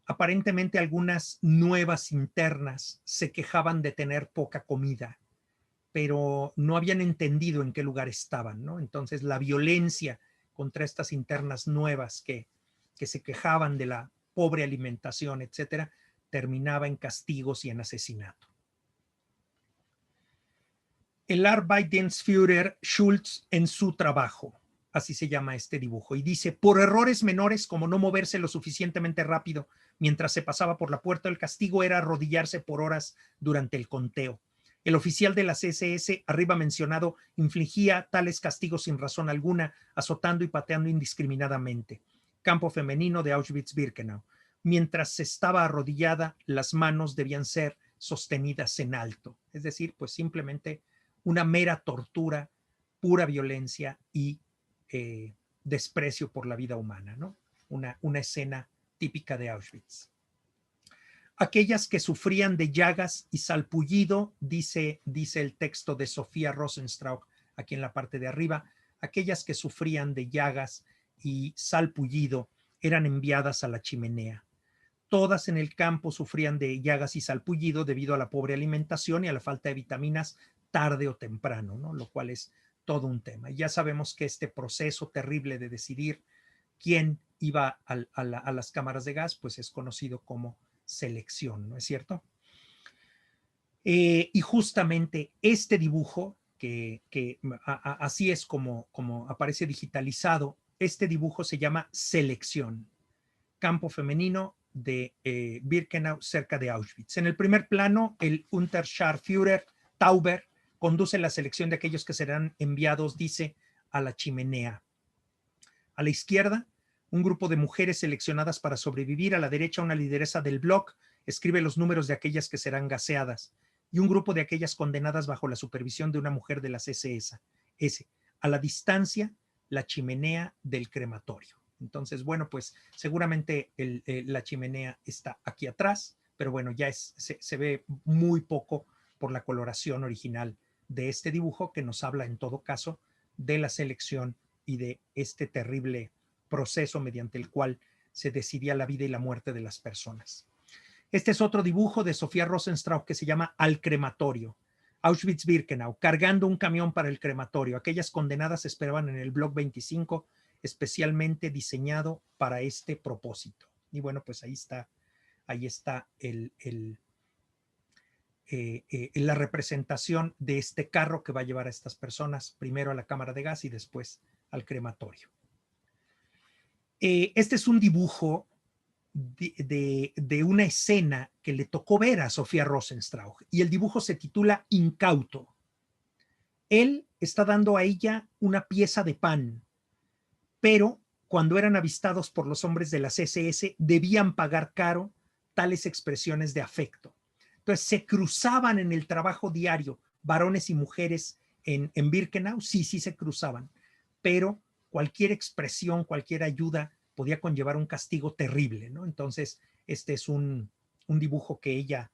Aparentemente algunas nuevas internas se quejaban de tener poca comida, pero no habían entendido en qué lugar estaban, ¿no? Entonces la violencia contra estas internas nuevas que se quejaban de la pobre alimentación, etcétera, terminaba en castigos y en asesinato. El Arbeitsdienstführer Schulz en su trabajo, así se llama este dibujo, y dice: por errores menores como no moverse lo suficientemente rápido mientras se pasaba por la puerta, el castigo era arrodillarse por horas durante el conteo. El oficial de las SS arriba mencionado infligía tales castigos sin razón alguna, azotando y pateando indiscriminadamente. Campo femenino de Auschwitz-Birkenau. Mientras se estaba arrodillada, las manos debían ser sostenidas en alto. Es decir, pues simplemente una mera tortura, pura violencia y desprecio por la vida humana, ¿no? Una escena típica de Auschwitz. Aquellas que sufrían de llagas y salpullido, dice el texto de Sofía Rosenstrauch, aquí en la parte de arriba, aquellas que sufrían de llagas y salpullido eran enviadas a la chimenea. Todas en el campo sufrían de llagas y salpullido debido a la pobre alimentación y a la falta de vitaminas tarde o temprano, ¿no? Lo cual es todo un tema. Y ya sabemos que este proceso terrible de decidir quién iba a las cámaras de gas, pues es conocido como selección, ¿no es cierto? Y justamente este dibujo, que así es como aparece digitalizado, este dibujo se llama Selección, campo femenino de Birkenau, cerca de Auschwitz. En el primer plano, el Unterscharführer Tauber conduce la selección de aquellos que serán enviados, dice, a la chimenea. A la izquierda, un grupo de mujeres seleccionadas para sobrevivir. A la derecha, una lideresa del bloc escribe los números de aquellas que serán gaseadas, y un grupo de aquellas condenadas bajo la supervisión de una mujer de las SS. A la distancia, la chimenea del crematorio. Entonces, bueno, pues seguramente la chimenea está aquí atrás, pero bueno, ya se ve muy poco por la coloración original de este dibujo, que nos habla en todo caso de la selección y de este terrible proceso mediante el cual se decidía la vida y la muerte de las personas. Este es otro dibujo de Sofía Rosenstrauch que se llama Al crematorio. Auschwitz-Birkenau, cargando un camión para el crematorio. Aquellas condenadas esperaban en el bloc 25, especialmente diseñado para este propósito. Y bueno, pues ahí está la representación de este carro que va a llevar a estas personas, primero a la cámara de gas y después al crematorio. Este es un dibujo de una escena que le tocó ver a Sofía Rosenstrauch, y el dibujo se titula Incauto. Él está dando a ella una pieza de pan, pero cuando eran avistados por los hombres de las SS debían pagar caro tales expresiones de afecto. Entonces se cruzaban en el trabajo diario varones y mujeres en Birkenau, sí se cruzaban, pero cualquier expresión, cualquier ayuda podía conllevar un castigo terrible, ¿no? Entonces, este es un dibujo que ella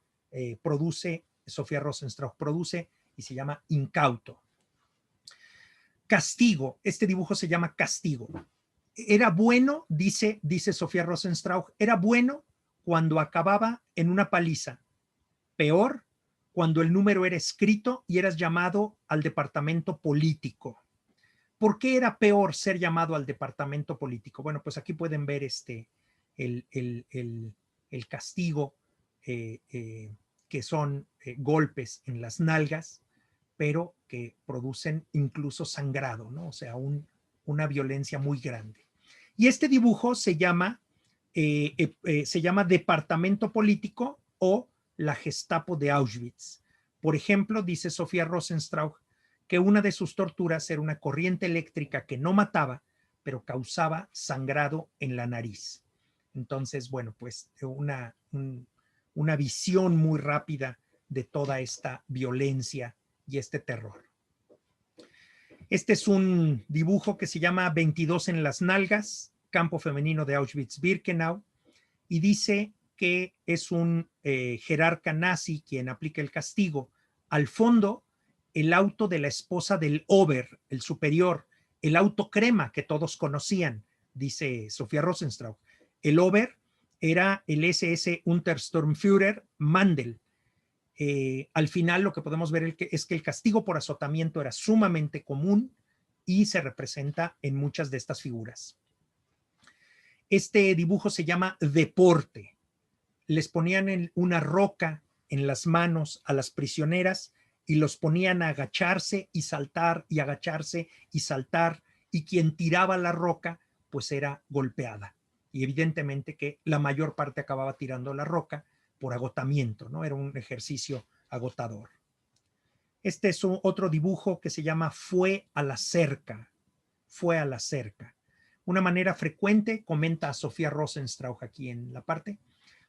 produce, Sofía Rosenstrauch produce, y se llama Incauto. Castigo, este dibujo se llama Castigo. Era bueno, dice Sofía Rosenstrauch, era bueno cuando acababa en una paliza, peor cuando el número era escrito y eras llamado al departamento político. ¿Por qué era peor ser llamado al departamento político? Bueno, pues aquí pueden ver el castigo, que son golpes en las nalgas, pero que producen incluso sangrado, ¿no? O sea, una violencia muy grande. Y este dibujo se llama Departamento Político o la Gestapo de Auschwitz. Por ejemplo, dice Sofía Rosenstrauch que una de sus torturas era una corriente eléctrica que no mataba, pero causaba sangrado en la nariz. Entonces, bueno, pues una visión muy rápida de toda esta violencia y este terror. Este es un dibujo que se llama 22 en las nalgas, campo femenino de Auschwitz-Birkenau, y dice que es un jerarca nazi quien aplica el castigo. Al fondo, el auto de la esposa del Ober, el superior, el auto crema que todos conocían, dice Sofía Rosenstrauch. El Ober era el SS Untersturmführer Mandel. Al final lo que podemos ver es que el castigo por azotamiento era sumamente común y se representa en muchas de estas figuras. Este dibujo se llama Deporte. Les ponían una roca en las manos a las prisioneras y los ponían a agacharse y saltar y agacharse y saltar, y quien tiraba la roca pues era golpeada. Y evidentemente que la mayor parte acababa tirando la roca por agotamiento, ¿no? Era un ejercicio agotador. Este es otro dibujo que se llama Fue a la cerca. Fue a la cerca. Una manera frecuente, comenta Sofía Rosenstrauch aquí en la parte,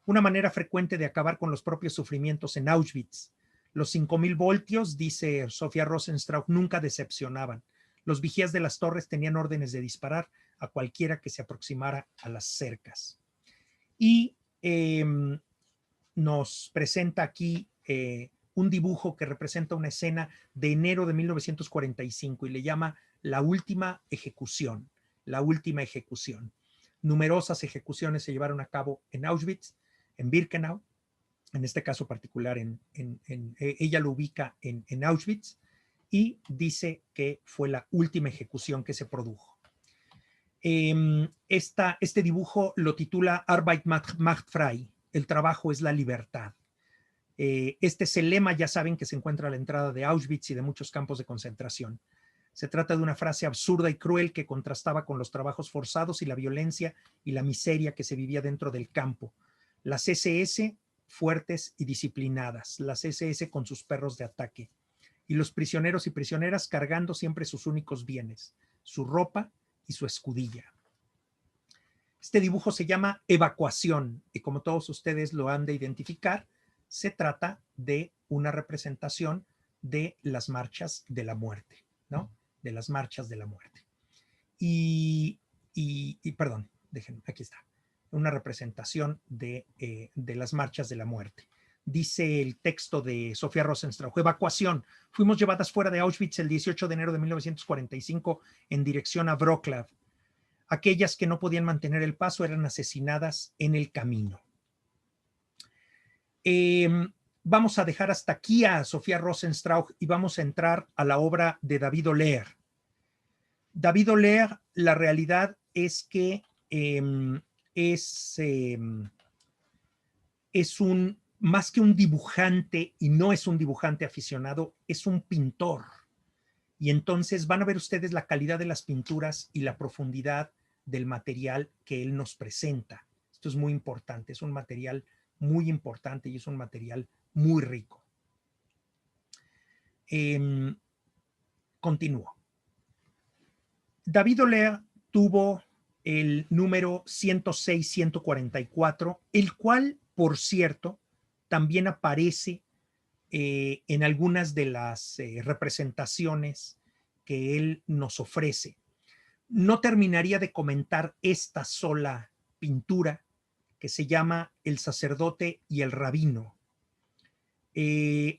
una manera frecuente de acabar con los propios sufrimientos en Auschwitz. Los 5.000 voltios, dice Sofía Rosenstrauch, nunca decepcionaban. Los vigías de las torres tenían órdenes de disparar a cualquiera que se aproximara a las cercas. Y nos presenta aquí un dibujo que representa una escena de enero de 1945 y le llama La última ejecución. La última ejecución. Numerosas ejecuciones se llevaron a cabo en Auschwitz, en Birkenau, en este caso particular, ella lo ubica en Auschwitz, y dice que fue la última ejecución que se produjo. Este dibujo lo titula Arbeit macht frei, el trabajo es la libertad. Este es el lema, ya saben, que se encuentra a la entrada de Auschwitz y de muchos campos de concentración. Se trata de una frase absurda y cruel que contrastaba con los trabajos forzados y la violencia y la miseria que se vivía dentro del campo. Las SS fuertes y disciplinadas, las SS con sus perros de ataque, y los prisioneros y prisioneras cargando siempre sus únicos bienes, su ropa y su escudilla. Este dibujo se llama Evacuación y como todos ustedes lo han de identificar, se trata de una representación de las marchas de la muerte, ¿no? De las marchas de la muerte. Perdón, déjenme, aquí está. Una representación de las marchas de la muerte. Dice el texto de Sofía Rosenstrauch: evacuación. Fuimos llevadas fuera de Auschwitz el 18 de enero de 1945 en dirección a Wrocław. Aquellas que no podían mantener el paso eran asesinadas en el camino. Vamos a dejar hasta aquí a Sofía Rosenstrauch y vamos a entrar a la obra de David Olaer. David Olaer, la realidad es que más que un dibujante, y no es un dibujante aficionado, es un pintor. Y entonces van a ver ustedes la calidad de las pinturas y la profundidad del material que él nos presenta. Esto es muy importante, es un material muy importante y es un material muy rico. Continúo. David Olaer tuvo el número 106-144, el cual, por cierto, también aparece en algunas de las representaciones que él nos ofrece. No terminaría de comentar esta sola pintura que se llama El sacerdote y el rabino.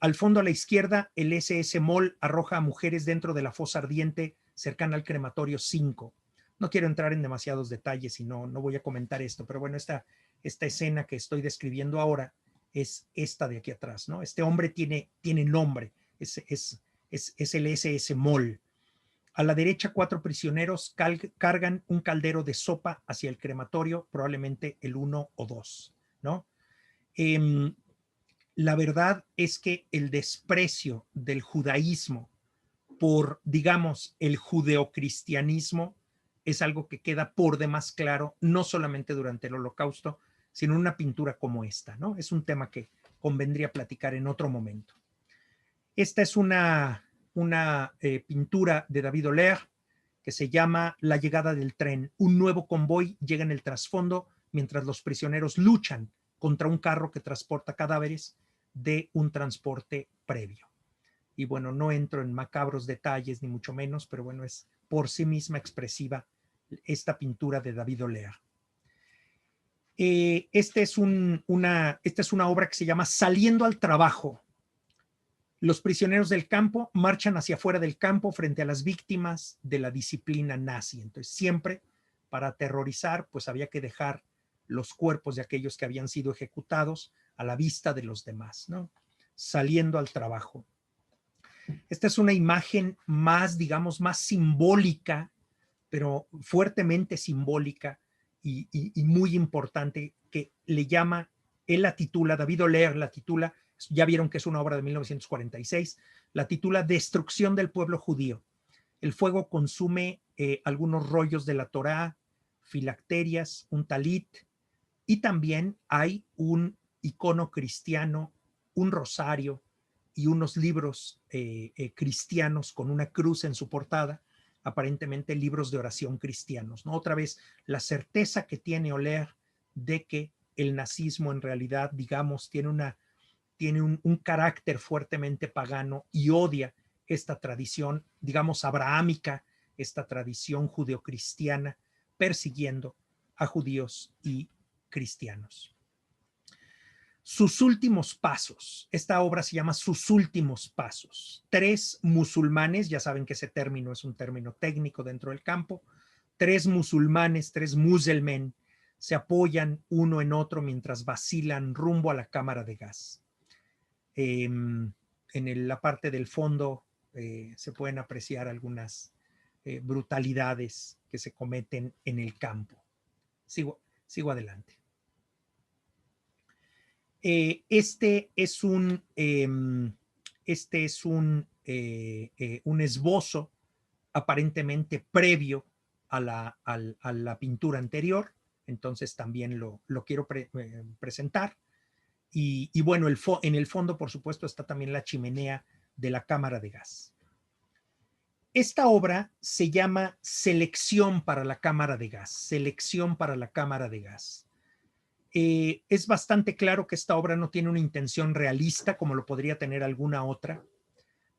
Al fondo a la izquierda, el SS Moll arroja a mujeres dentro de la fosa ardiente cercana al crematorio 5. No quiero entrar en demasiados detalles y no voy a comentar esto, pero bueno, esta escena que estoy describiendo ahora es esta de aquí atrás, ¿no? Este hombre tiene nombre, es el SS Moll. A la derecha, 4 prisioneros cargan un caldero de sopa hacia el crematorio, probablemente el 1 o 2, ¿no? La verdad es que el desprecio del judaísmo por, digamos, el judeocristianismo es algo que queda por demás claro, no solamente durante el Holocausto, sino en una pintura como esta, ¿no? Es un tema que convendría platicar en otro momento. Esta es una pintura de David Olaer que se llama La llegada del tren. Un nuevo convoy llega en el trasfondo mientras los prisioneros luchan contra un carro que transporta cadáveres de un transporte previo. Y bueno, no entro en macabros detalles ni mucho menos, pero bueno, es por sí misma expresiva esta pintura de David Olaer. Esta es una obra que se llama Saliendo al trabajo. Los prisioneros del campo marchan hacia afuera del campo frente a las víctimas de la disciplina nazi. Entonces, siempre para aterrorizar, pues había que dejar los cuerpos de aquellos que habían sido ejecutados a la vista de los demás, ¿no? Saliendo al trabajo. Esta es una imagen más, digamos, más simbólica, pero fuertemente simbólica y muy importante, que le llama, él la titula, David Olaer la titula, ya vieron que es una obra de 1946, la titula Destrucción del pueblo judío. El fuego consume algunos rollos de la Torá, filacterias, un talit, y también hay un icono cristiano, un rosario y unos libros cristianos con una cruz en su portada, aparentemente libros de oración cristianos, ¿no? Otra vez, la certeza que tiene Olaer de que el nazismo en realidad, digamos, tiene un carácter fuertemente pagano y odia esta tradición, digamos, abrahámica, esta tradición judeocristiana, persiguiendo a judíos y cristianos. Sus últimos pasos. Esta obra se llama Sus últimos pasos. 3 musulmanes, ya saben que ese término es un término técnico dentro del campo, 3 musulmanes, 3 muselmen, se apoyan uno en otro mientras vacilan rumbo a la cámara de gas. En la parte del fondo se pueden apreciar algunas brutalidades que se cometen en el campo. Sigo adelante. Este es un esbozo aparentemente previo a la pintura anterior, entonces también lo quiero presentar. Y bueno, en el fondo, por supuesto, está también la chimenea de la cámara de gas. Esta obra se llama Selección para la cámara de gas. Selección para la cámara de gas. Es bastante claro que esta obra no tiene una intención realista como lo podría tener alguna otra,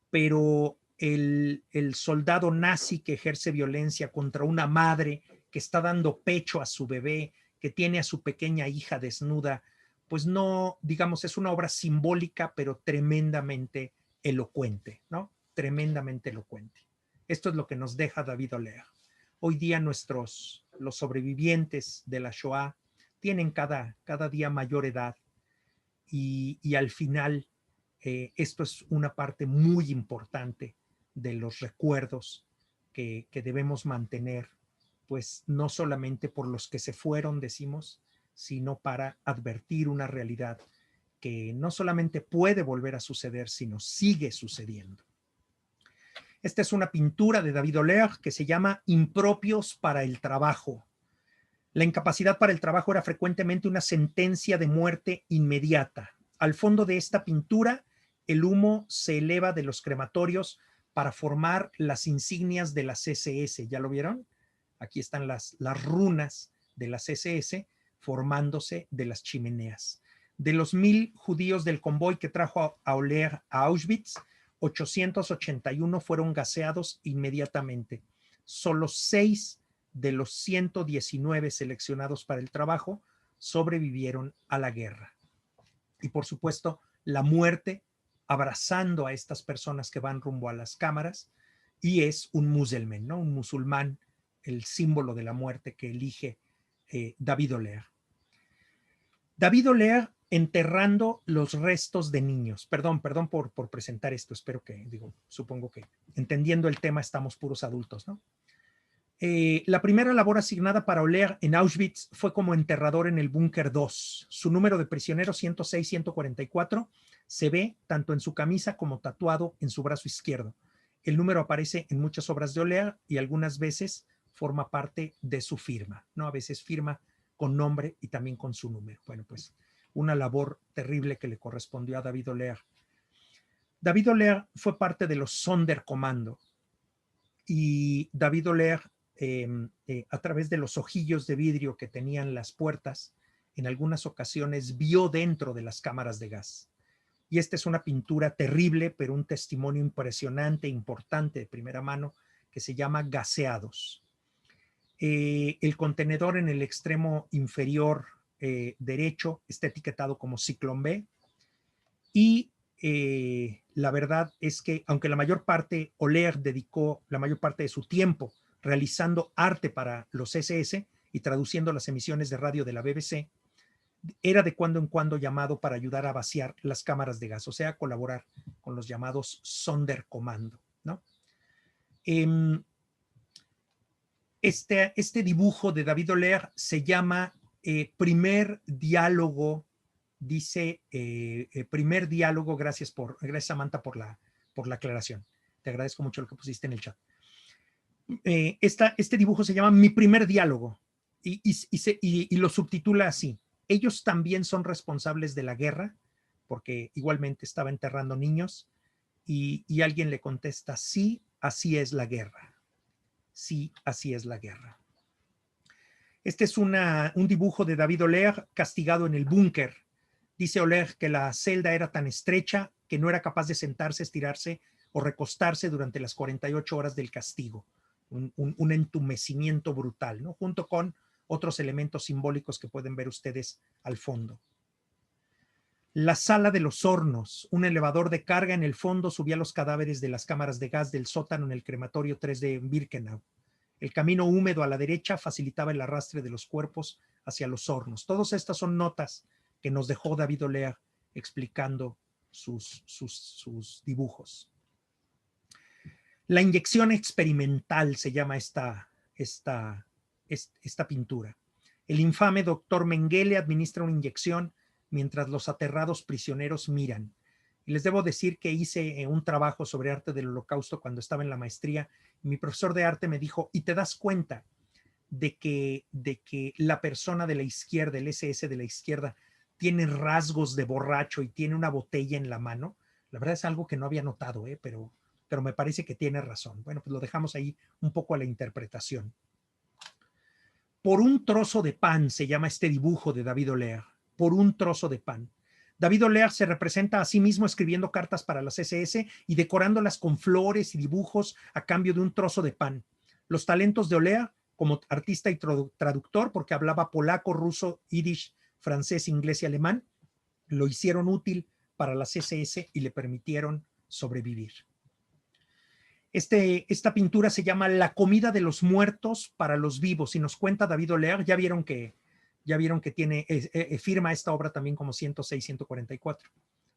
pero el soldado nazi que ejerce violencia contra una madre que está dando pecho a su bebé, que tiene a su pequeña hija desnuda, pues no, digamos, es una obra simbólica, pero tremendamente elocuente, ¿no? Tremendamente elocuente. Esto es lo que nos deja David Oller. Hoy día los sobrevivientes de la Shoah tienen cada día mayor edad y al final esto es una parte muy importante de los recuerdos que debemos mantener, pues no solamente por los que se fueron, decimos, sino para advertir una realidad que no solamente puede volver a suceder, sino sigue sucediendo. Esta es una pintura de David Oller que se llama Impropios para el trabajo. La incapacidad para el trabajo era frecuentemente una sentencia de muerte inmediata. Al fondo de esta pintura, el humo se eleva de los crematorios para formar las insignias de las SS. ¿Ya lo vieron? Aquí están las runas de las SS formándose de las chimeneas. De los 1,000 judíos del convoy que trajo a Oller a Auschwitz, 881 fueron gaseados inmediatamente. Solo 6 de los 119 seleccionados para el trabajo sobrevivieron a la guerra. Y por supuesto, la muerte abrazando a estas personas que van rumbo a las cámaras, y es un muselmen, ¿no? Un musulmán, el símbolo de la muerte que elige David Oller. David Oller enterrando los restos de niños. Perdón por presentar esto, supongo que entendiendo el tema estamos puros adultos, ¿no? La primera labor asignada para Oller en Auschwitz fue como enterrador en el búnker 2. Su número de prisioneros 106-144 se ve tanto en su camisa como tatuado en su brazo izquierdo. El número aparece en muchas obras de Oller y algunas veces forma parte de su firma, ¿no? A veces firma con nombre y también con su número. Bueno, pues una labor terrible que le correspondió a David Oller. David Oller fue parte de los Sonderkommando y David Oller, a través de los ojillos de vidrio que tenían las puertas, en algunas ocasiones vio dentro de las cámaras de gas. Y esta es una pintura terrible, pero un testimonio impresionante, importante, de primera mano, que se llama Gaseados. El contenedor en el extremo inferior derecho está etiquetado como Ciclón B. Y la verdad es que, aunque la mayor parte, Oller dedicó la mayor parte de su tiempo realizando arte para los SS y traduciendo las emisiones de radio de la BBC, era de cuando en cuando llamado para ayudar a vaciar las cámaras de gas, o sea, colaborar con los llamados Sonderkommando, ¿no? Este dibujo de David Oller se llama Primer Diálogo, dice Primer Diálogo. Gracias Samantha por la aclaración. Te agradezco mucho lo que pusiste en el chat. Este dibujo se llama Mi Primer Diálogo y lo subtitula así: ellos también son responsables de la guerra, porque igualmente estaba enterrando niños, y alguien le contesta: sí, así es la guerra. Sí, así es la guerra. Este es un dibujo de David Oller castigado en el búnker. Dice Oller que la celda era tan estrecha que no era capaz de sentarse, estirarse o recostarse durante las 48 horas del castigo. Un entumecimiento brutal, ¿no? Junto con otros elementos simbólicos que pueden ver ustedes al fondo. La sala de los hornos, un elevador de carga en el fondo subía los cadáveres de las cámaras de gas del sótano en el crematorio 3 de Birkenau. El camino húmedo a la derecha facilitaba el arrastre de los cuerpos hacia los hornos. Todas estas son notas que nos dejó David Oller explicando sus dibujos. La inyección experimental se llama esta pintura. El infame doctor Mengele administra una inyección mientras los aterrados prisioneros miran. Y les debo decir que hice un trabajo sobre arte del Holocausto cuando estaba en la maestría. Mi profesor de arte me dijo, ¿y te das cuenta de que la persona de la izquierda, el SS de la izquierda, tiene rasgos de borracho y tiene una botella en la mano? La verdad es algo que no había notado, pero me parece que tiene razón. Bueno, pues lo dejamos ahí un poco a la interpretación. Por un trozo de pan se llama este dibujo de David Olear. Por un trozo de pan. David Olear se representa a sí mismo escribiendo cartas para las SS y decorándolas con flores y dibujos a cambio de un trozo de pan. Los talentos de Olear como artista y traductor, porque hablaba polaco, ruso, yiddish, francés, inglés y alemán, lo hicieron útil para las SS y le permitieron sobrevivir. Esta pintura se llama La comida de los muertos para los vivos y nos cuenta David Olear. Ya vieron que tiene, firma esta obra también como 106-144,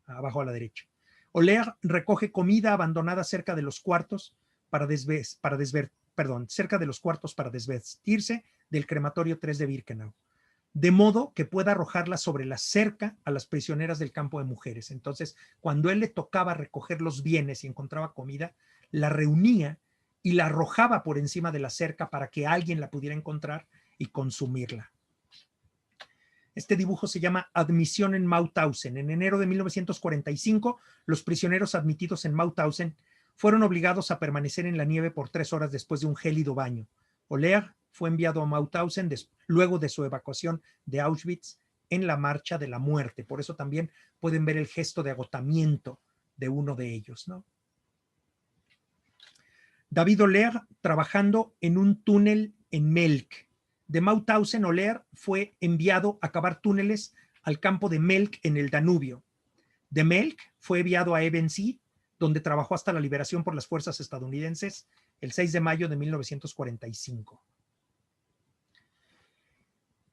abajo a la derecha. Olear recoge comida abandonada cerca de los cuartos cerca de los cuartos para desvestirse del crematorio 3 de Birkenau, de modo que pueda arrojarla sobre la cerca a las prisioneras del campo de mujeres. Entonces, cuando él le tocaba recoger los bienes y encontraba comida, la reunía y la arrojaba por encima de la cerca para que alguien la pudiera encontrar y consumirla. Este dibujo se llama Admisión en Mauthausen. En enero de 1945, los prisioneros admitidos en Mauthausen fueron obligados a permanecer en la nieve por 3 horas después de un gélido baño. Olear fue enviado a Mauthausen luego de su evacuación de Auschwitz en la marcha de la muerte. Por eso también pueden ver el gesto de agotamiento de uno de ellos, ¿no? David Olear trabajando en un túnel en Melk. De Mauthausen, Olear fue enviado a cavar túneles al campo de Melk en el Danubio. De Melk fue enviado a Ebensee, donde trabajó hasta la liberación por las fuerzas estadounidenses el 6 de mayo de 1945.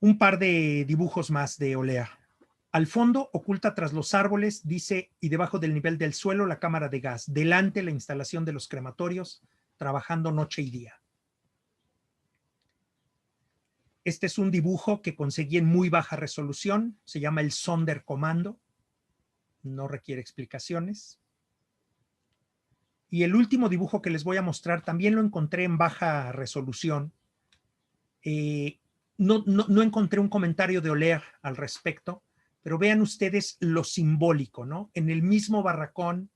Un par de dibujos más de Olear. Al fondo, oculta tras los árboles, dice, y debajo del nivel del suelo, la cámara de gas. Delante, la instalación de los crematorios, trabajando noche y día. Este es un dibujo que conseguí en muy baja resolución. Se llama el Sonderkommando. No requiere explicaciones. Y el último dibujo que les voy a mostrar también lo encontré en baja resolución. No encontré un comentario de Olear al respecto, pero vean ustedes lo simbólico, ¿no? En el mismo barracón,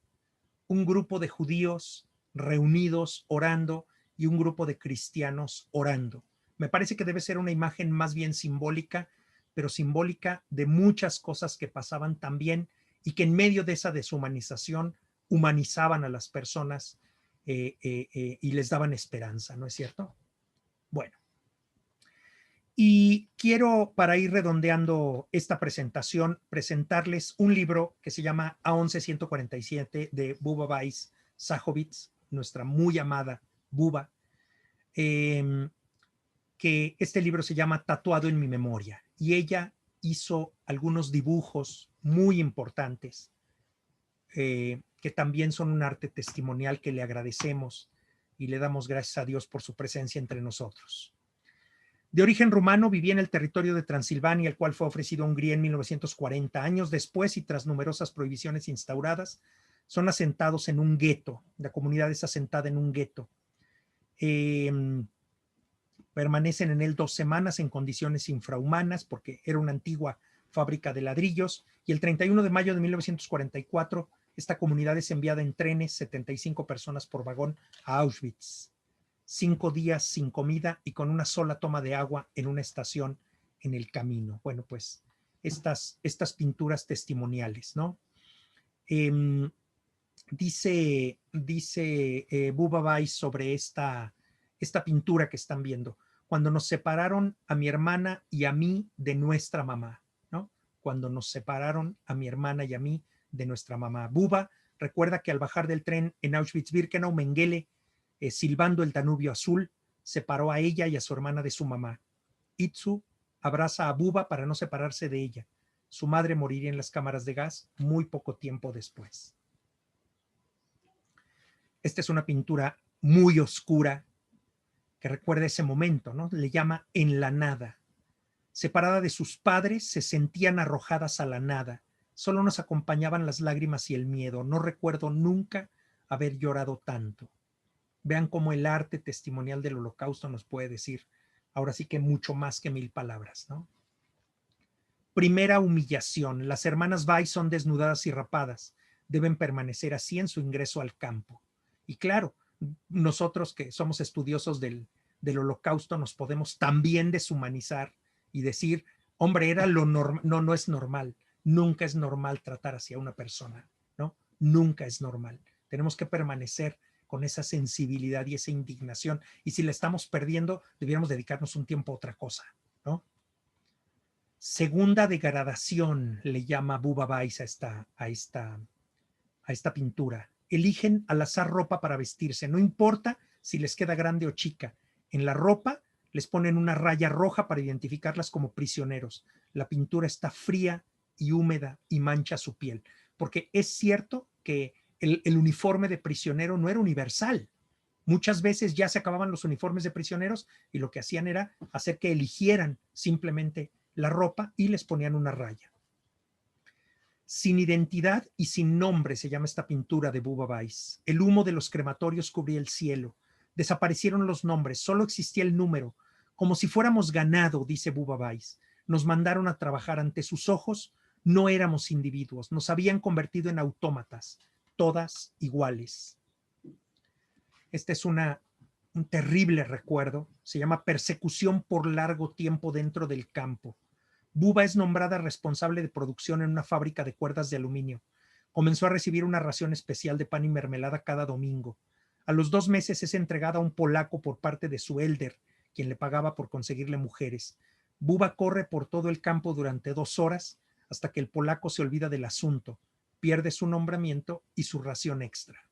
un grupo de judíos reunidos orando y un grupo de cristianos orando. Me parece que debe ser una imagen más bien simbólica, pero simbólica de muchas cosas que pasaban también y que en medio de esa deshumanización humanizaban a las personas y les daban esperanza, ¿no es cierto? Bueno. Y quiero, para ir redondeando esta presentación, presentarles un libro que se llama A11-147 de Buba Weiss-Sajowicz, nuestra muy amada Buba, que este libro se llama Tatuado en mi memoria. Y ella hizo algunos dibujos muy importantes que también son un arte testimonial que le agradecemos y le damos gracias a Dios por su presencia entre nosotros. De origen rumano, vivía en el territorio de Transilvania, el cual fue ofrecido a Hungría en 1940. Años después, y tras numerosas prohibiciones instauradas, son asentados en un gueto. La comunidad es asentada en un gueto. Permanecen en él 2 semanas en condiciones infrahumanas porque era una antigua fábrica de ladrillos. Y el 31 de mayo de 1944, esta comunidad es enviada en trenes, 75 personas por vagón, a Auschwitz. 5 días sin comida y con una sola toma de agua en una estación en el camino. Bueno, pues estas pinturas testimoniales, ¿no? Dice Buba Weiss sobre esta pintura que están viendo. Cuando nos separaron a mi hermana y a mí de nuestra mamá, ¿no? Cuando nos separaron a mi hermana y a mí de nuestra mamá. Buba recuerda que al bajar del tren en Auschwitz-Birkenau, Mengele, silbando el Danubio azul, separó a ella y a su hermana de su mamá. Itzu abraza a Buba para no separarse de ella. Su madre moriría en las cámaras de gas muy poco tiempo después. Esta es una pintura muy oscura que recuerda ese momento, ¿no? Le llama En la nada. Separada de sus padres, se sentían arrojadas a la nada. Solo nos acompañaban las lágrimas y el miedo. No recuerdo nunca haber llorado tanto. Vean cómo el arte testimonial del Holocausto nos puede decir, ahora sí que mucho más que 1000 palabras, ¿no? Primera humillación. Las hermanas Weiss son desnudadas y rapadas. Deben permanecer así en su ingreso al campo. Y claro, nosotros que somos estudiosos del Holocausto nos podemos también deshumanizar y decir, hombre, era lo normal. No, no es normal. Nunca es normal tratar hacia una persona, ¿no? Nunca es normal. Tenemos que permanecer con esa sensibilidad y esa indignación. Y si la estamos perdiendo, debiéramos dedicarnos un tiempo a otra cosa, ¿no? Segunda degradación le llama Bubba Weiss a esta pintura. Eligen al azar ropa para vestirse. No importa si les queda grande o chica. En la ropa les ponen una raya roja para identificarlas como prisioneros. La pintura está fría y húmeda y mancha su piel. Porque es cierto que el uniforme de prisionero no era universal. Muchas veces ya se acababan los uniformes de prisioneros y lo que hacían era hacer que eligieran simplemente la ropa y les ponían una raya. Sin identidad y sin nombre se llama esta pintura de Bubba Weiss. El humo de los crematorios cubría el cielo. Desaparecieron los nombres, solo existía el número. Como si fuéramos ganado, dice Bubba Weiss. Nos mandaron a trabajar ante sus ojos. No éramos individuos, nos habían convertido en autómatas, todas iguales. Este es un terrible recuerdo. Se llama Persecución por largo tiempo dentro del campo. Bubba es nombrada responsable de producción en una fábrica de cuerdas de aluminio. Comenzó a recibir una ración especial de pan y mermelada cada domingo. A los 2 meses es entregada a un polaco por parte de su elder, quien le pagaba por conseguirle mujeres. Bubba corre por todo el campo durante 2 horas hasta que el polaco se olvida del asunto, pierde su nombramiento y su ración extra.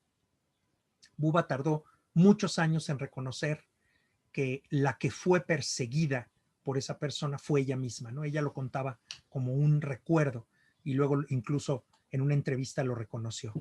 Bubba tardó muchos años en reconocer que la que fue perseguida por esa persona fue ella misma, ¿no? Ella lo contaba como un recuerdo y luego incluso en una entrevista lo reconoció.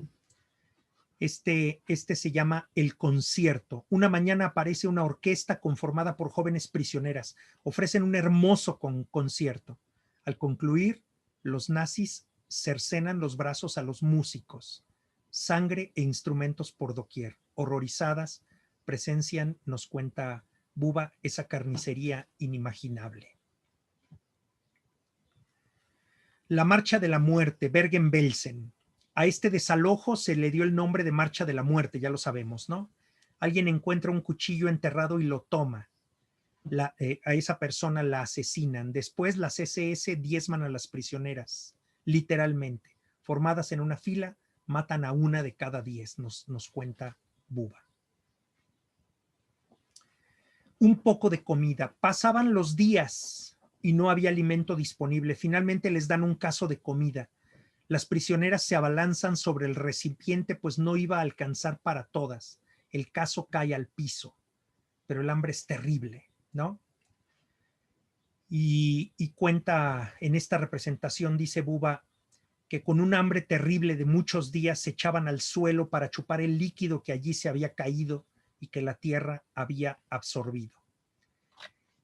Este se llama El Concierto. Una mañana aparece una orquesta conformada por jóvenes prisioneras. Ofrecen un hermoso concierto. Al concluir, los nazis cercenan los brazos a los músicos. Sangre e instrumentos por doquier. Horrorizadas, presencian, nos cuenta Bubba, esa carnicería inimaginable. La Marcha de la Muerte, Bergen-Belsen. A este desalojo se le dio el nombre de Marcha de la Muerte, ya lo sabemos, ¿no? Alguien encuentra un cuchillo enterrado y lo toma. A esa persona la asesinan. Después las SS diezman a las prisioneras, literalmente. Formadas en una fila, matan a 1 de cada 10, nos cuenta Bubba. Un poco de comida. Pasaban los días y no había alimento disponible. Finalmente les dan un caso de comida. Las prisioneras se abalanzan sobre el recipiente, pues no iba a alcanzar para todas. El caso cae al piso, pero el hambre es terrible, ¿no? Y cuenta en esta representación, dice Bubba, que con un hambre terrible de muchos días se echaban al suelo para chupar el líquido que allí se había caído y que la tierra había absorbido.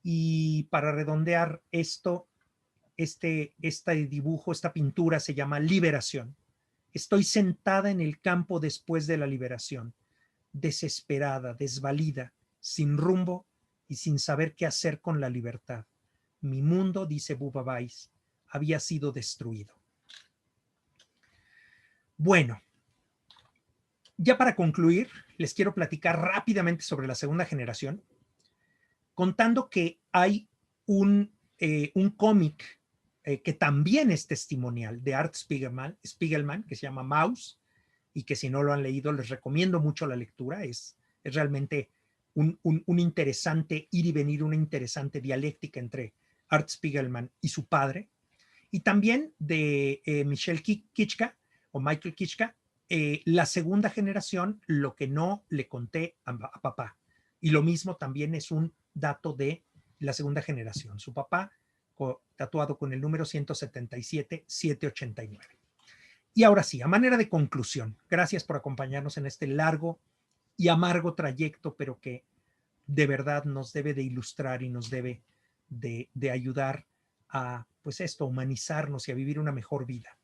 Y para redondear esto, este dibujo, esta pintura se llama Liberación. Estoy sentada en el campo después de la liberación, desesperada, desvalida, sin rumbo y sin saber qué hacer con la libertad. Mi mundo, dice Bubba Weiss, había sido destruido. Bueno, ya para concluir, les quiero platicar rápidamente sobre la segunda generación, contando que hay un cómic que también es testimonial de Art Spiegelman, que se llama Maus, y que si no lo han leído les recomiendo mucho la lectura. Es realmente un interesante ir y venir, una interesante dialéctica entre Art Spiegelman y su padre. Y también de Michael Kichka, la segunda generación, Lo que no le conté a papá. Y lo mismo también es un dato de la segunda generación. Su papá tatuado con el número 177-789. Y ahora sí, a manera de conclusión, gracias por acompañarnos en este largo y amargo trayecto, pero que de verdad nos debe de ilustrar y nos debe de ayudar pues esto, humanizarnos y a vivir una mejor vida.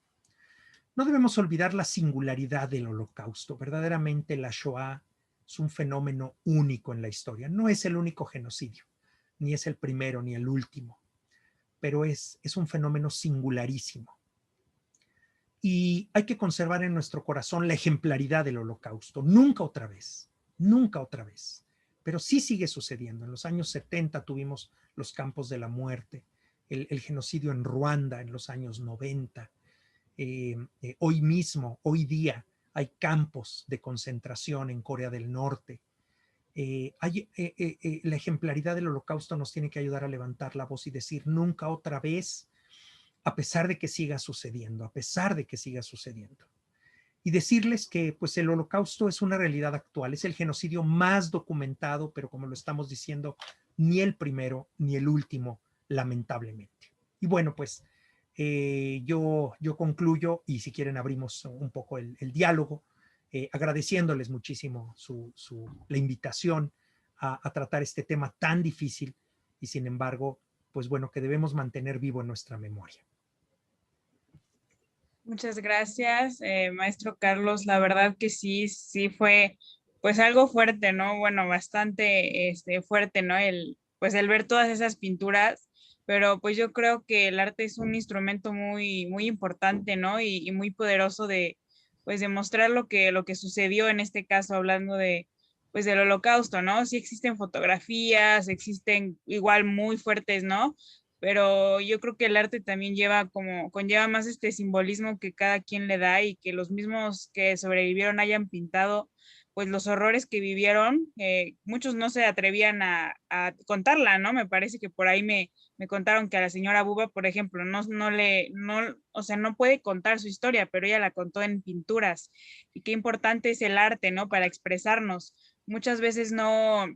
No debemos olvidar la singularidad del Holocausto. Verdaderamente la Shoah es un fenómeno único en la historia. No es el único genocidio, ni es el primero ni el último, pero es un fenómeno singularísimo. Y hay que conservar en nuestro corazón la ejemplaridad del Holocausto. Nunca otra vez, nunca otra vez. Pero sí sigue sucediendo. En los años 70 tuvimos los campos de la muerte, el genocidio en Ruanda en los años 90. Hoy mismo, hoy día, hay campos de concentración en Corea del Norte. La ejemplaridad del Holocausto nos tiene que ayudar a levantar la voz y decir nunca otra vez, a pesar de que siga sucediendo, a pesar de que siga sucediendo. Y decirles que pues, el Holocausto es una realidad actual, es el genocidio más documentado, pero como lo estamos diciendo, ni el primero ni el último, lamentablemente. Y bueno, pues yo concluyo y si quieren abrimos un poco el diálogo, agradeciéndoles muchísimo la invitación a tratar este tema tan difícil y sin embargo, pues bueno, que debemos mantener vivo en nuestra memoria. Muchas gracias, maestro Carlos. La verdad que sí fue pues algo fuerte, ¿no? Bueno, bastante fuerte, ¿no? Pues el ver todas esas pinturas, pero pues yo creo que el arte es un instrumento muy, muy importante, ¿no? Y muy poderoso de, pues, demostrar lo que sucedió en este caso, hablando de, pues, del Holocausto, ¿no? Sí existen fotografías, existen igual muy fuertes, ¿no? Pero yo creo que el arte también conlleva más este simbolismo que cada quien le da y que los mismos que sobrevivieron hayan pintado pues los horrores que vivieron, muchos no se atrevían a contarla, ¿no? Me parece que por ahí me contaron que a la señora Buba, por ejemplo, o sea, no puede contar su historia, pero ella la contó en pinturas. Y qué importante es el arte, ¿no? Para expresarnos. Muchas veces no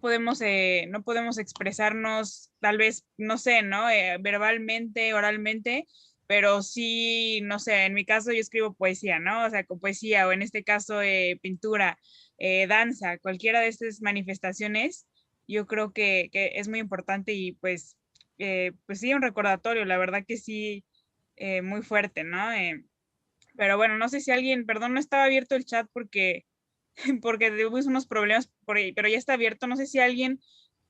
podemos expresarnos, tal vez, no sé, ¿no? Verbalmente, oralmente, pero sí, no sé, en mi caso yo escribo poesía, ¿no? O sea, con poesía, o en este caso pintura, danza, cualquiera de estas manifestaciones, yo creo que es muy importante y pues sí, un recordatorio, la verdad que sí, muy fuerte, ¿no? Pero bueno, no sé si alguien, perdón, no estaba abierto el chat porque tuvimos unos problemas por ahí, pero ya está abierto. No sé si alguien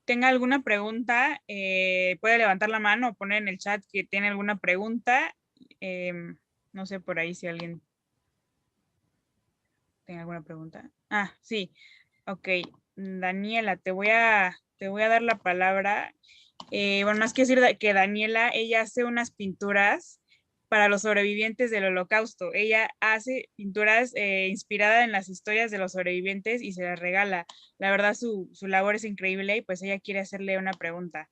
tenga alguna pregunta, puede levantar la mano o poner en el chat que tiene alguna pregunta. No sé por ahí si alguien tenga alguna pregunta. Ah, sí. Ok. Daniela, te voy a dar la palabra. Bueno, más que decir que Daniela, ella hace unas pinturas para los sobrevivientes del Holocausto. Ella hace pinturas inspiradas en las historias de los sobrevivientes y se las regala. La verdad, su labor es increíble y pues ella quiere hacerle una pregunta.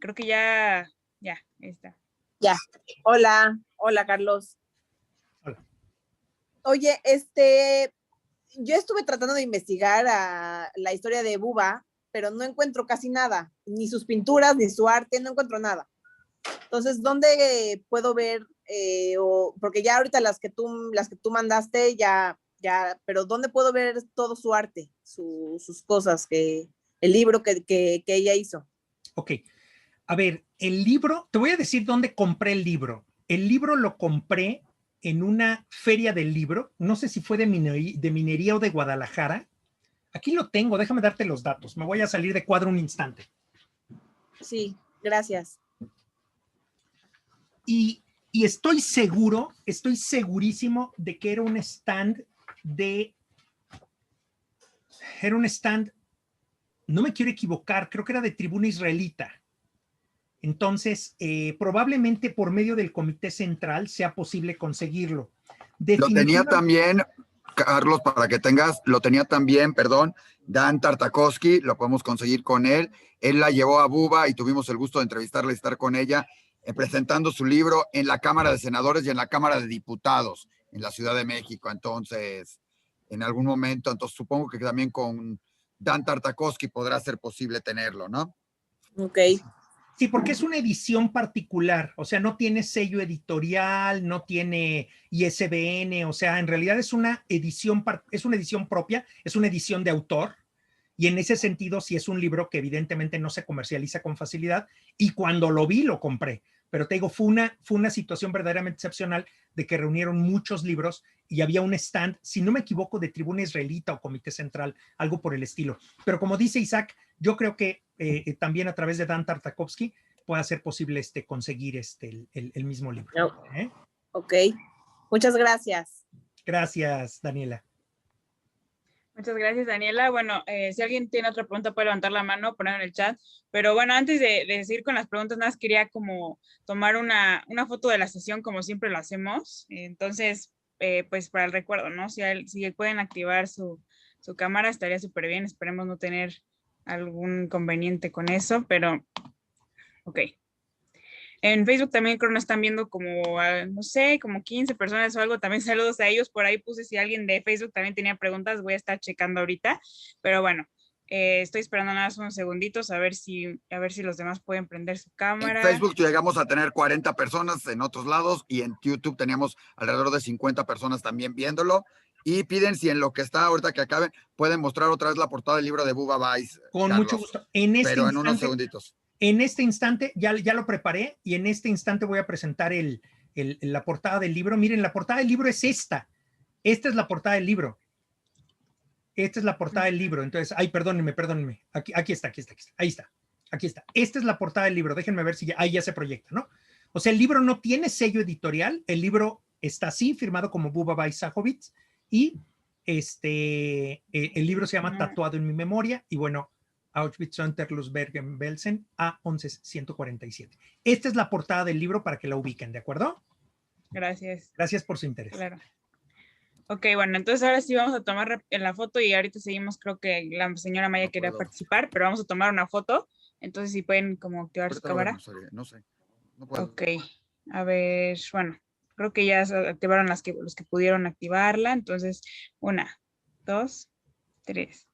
Creo que ya está. Ya. Hola, Carlos. Hola. Oye, yo estuve tratando de investigar la historia de Buba, pero no encuentro casi nada, ni sus pinturas, ni su arte, no encuentro nada. Entonces, ¿dónde puedo ver? Porque ya ahorita las que tú mandaste, pero ¿dónde puedo ver todo su arte, sus cosas, el libro que ella hizo? Ok. A ver, el libro, te voy a decir dónde compré el libro. El libro lo compré en una feria del libro, no sé si fue de Minería o de Guadalajara. Aquí lo tengo, déjame darte los datos. Me voy a salir de cuadro un instante. Sí, gracias. Y estoy segurísimo de que era un stand, no me quiero equivocar, creo que era de Tribuna Israelita. Entonces, probablemente por medio del Comité Central sea posible conseguirlo. Lo tenía también, Carlos, para que tengas, lo tenía también, perdón, Dan Tartakovsky, lo podemos conseguir con él. Él la llevó a Buba y tuvimos el gusto de entrevistarla y estar con ella, presentando su libro en la Cámara de Senadores y en la Cámara de Diputados en la Ciudad de México. Entonces, en algún momento, entonces supongo que también con Dan Tartakovsky podrá ser posible tenerlo, ¿no? Ok. Sí, porque es una edición particular, o sea, no tiene sello editorial, no tiene ISBN, o sea, en realidad es una edición propia, es una edición de autor Y en ese sentido, sí es un libro que evidentemente no se comercializa con facilidad, y cuando lo vi, lo compré. Pero te digo, fue una situación verdaderamente excepcional de que reunieron muchos libros y había un stand, si no me equivoco, de Tribuna Israelita o Comité Central, algo por el estilo. Pero como dice Isaac, yo creo que también a través de Dan Tartakovsky pueda ser posible conseguir el mismo libro. No. Ok, muchas gracias. Gracias, Daniela. Muchas gracias, Daniela. Bueno, si alguien tiene otra pregunta puede levantar la mano, poner en el chat. Pero bueno, antes de seguir con las preguntas, nada más quería como tomar una foto de la sesión como siempre lo hacemos. Entonces, pues para el recuerdo, ¿no? Si pueden activar su cámara estaría súper bien. Esperemos no tener algún inconveniente con eso, pero ok. En Facebook también creo que nos están viendo como, no sé, como 15 personas o algo. También saludos a ellos. Por ahí puse si alguien de Facebook también tenía preguntas. Voy a estar checando ahorita. Pero bueno, estoy esperando nada más unos segunditos a ver si los demás pueden prender su cámara. En Facebook llegamos a tener 40 personas en otros lados y en YouTube teníamos alrededor de 50 personas también viéndolo. Y piden si en lo que está ahorita que acaben pueden mostrar otra vez la portada del libro de Bubba Weiss. Con Carlos, mucho gusto. En unos segunditos. En este instante, ya lo preparé y en este instante voy a presentar la portada del libro. Miren, la portada del libro es esta. Esta es la portada del libro. Esta es la portada del libro. Entonces, ay, perdónenme. Aquí está. Ahí está. Aquí está. Esta es la portada del libro. Déjenme ver si ahí ya se proyecta, ¿no? O sea, el libro no tiene sello editorial. El libro está así, firmado como Bubba Weiss-Sachovitz. Y el libro se llama Tatuado en mi memoria. Y bueno, Auschwitz, Unterlüß, Bergen, Belsen, A11147. Esta es la portada del libro para que la ubiquen, ¿de acuerdo? Gracias. Gracias por su interés. Claro. Ok, bueno, entonces ahora sí vamos a tomar en la foto y ahorita seguimos, creo que la señora Maya quería participar, pero vamos a tomar una foto. Entonces, si pueden como activar su cámara. No sé. No puedo. Ok, a ver, bueno, creo que ya se activaron los que pudieron activarla. Entonces, 1, 2, 3.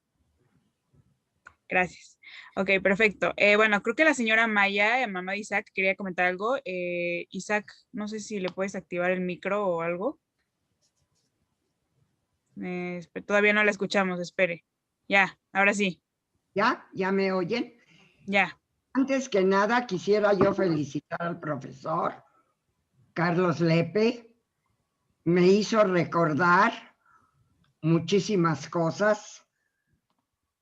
Gracias. Ok, perfecto. Bueno, creo que la señora Maya, mamá de Isaac, quería comentar algo. Isaac, no sé si le puedes activar el micro o algo. Todavía no la escuchamos, espere. Ya, ahora sí. ¿Ya? ¿Ya me oyen? Ya. Antes que nada, quisiera yo felicitar al profesor Carlos Lepe. Me hizo recordar muchísimas cosas.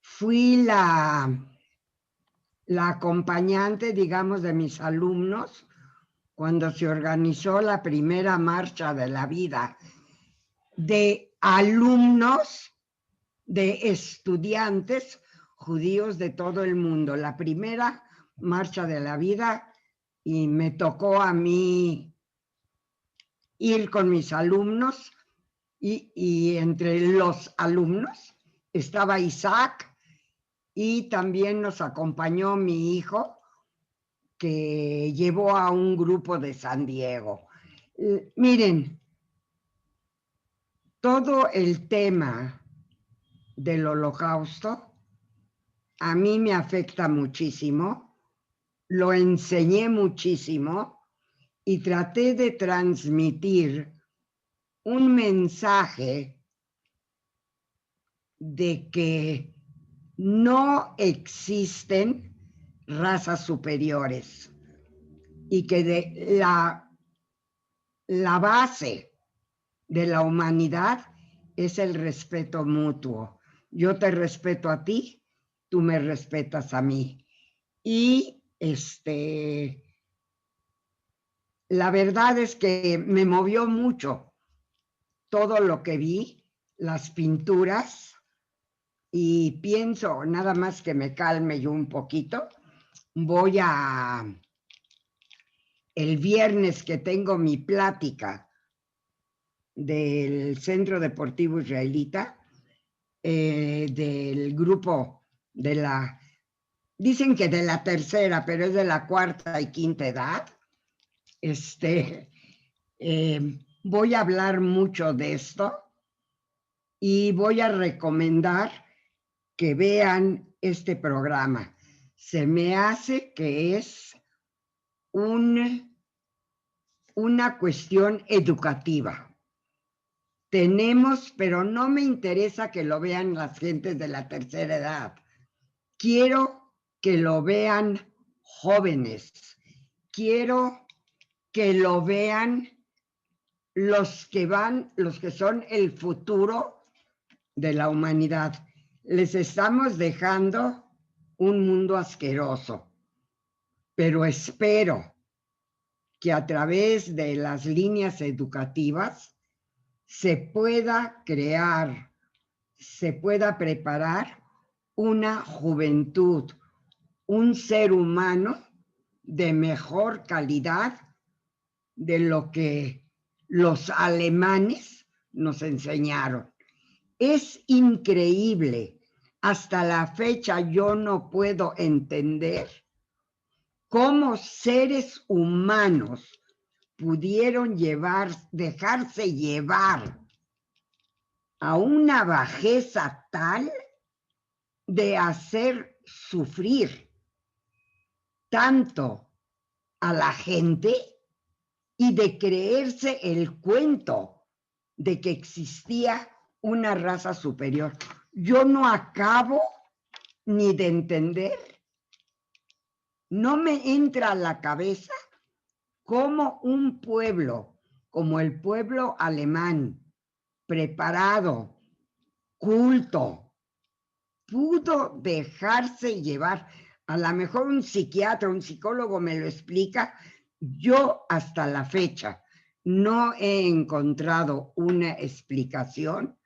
Fui la acompañante, digamos, de mis alumnos cuando se organizó la primera marcha de la vida de alumnos, de estudiantes judíos de todo el mundo. La primera marcha de la vida, y me tocó a mí ir con mis alumnos y entre los alumnos estaba Isaac y también nos acompañó mi hijo que llevó a un grupo de San Diego. Miren, todo el tema del Holocausto a mí me afecta muchísimo, lo enseñé muchísimo y traté de transmitir un mensaje de que no existen razas superiores y que de la base de la humanidad es el respeto mutuo. Yo te respeto a ti, tú me respetas a mí. Y la verdad es que me movió mucho todo lo que vi, las pinturas, y pienso, nada más que me calme yo un poquito, el viernes que tengo mi plática del Centro Deportivo Israelita, del grupo dicen que de la tercera, pero es de la cuarta y quinta edad. Voy a hablar mucho de esto y voy a recomendar que vean este programa. Se me hace que es una cuestión educativa. Tenemos, pero no me interesa que lo vean las gentes de la tercera edad, quiero que lo vean jóvenes, quiero que lo vean los que son el futuro de la humanidad. Les estamos dejando un mundo asqueroso, pero espero que a través de las líneas educativas se pueda crear, se pueda preparar una juventud, un ser humano de mejor calidad de lo que los alemanes nos enseñaron. Es increíble. Hasta la fecha yo no puedo entender cómo seres humanos pudieron dejarse llevar a una bajeza tal de hacer sufrir tanto a la gente y de creerse el cuento de que existía una raza superior. Yo no acabo ni de entender, no me entra a la cabeza cómo un pueblo como el pueblo alemán, preparado, culto, pudo dejarse llevar. A lo mejor un psiquiatra, un psicólogo me lo explica. Yo hasta la fecha no he encontrado una explicación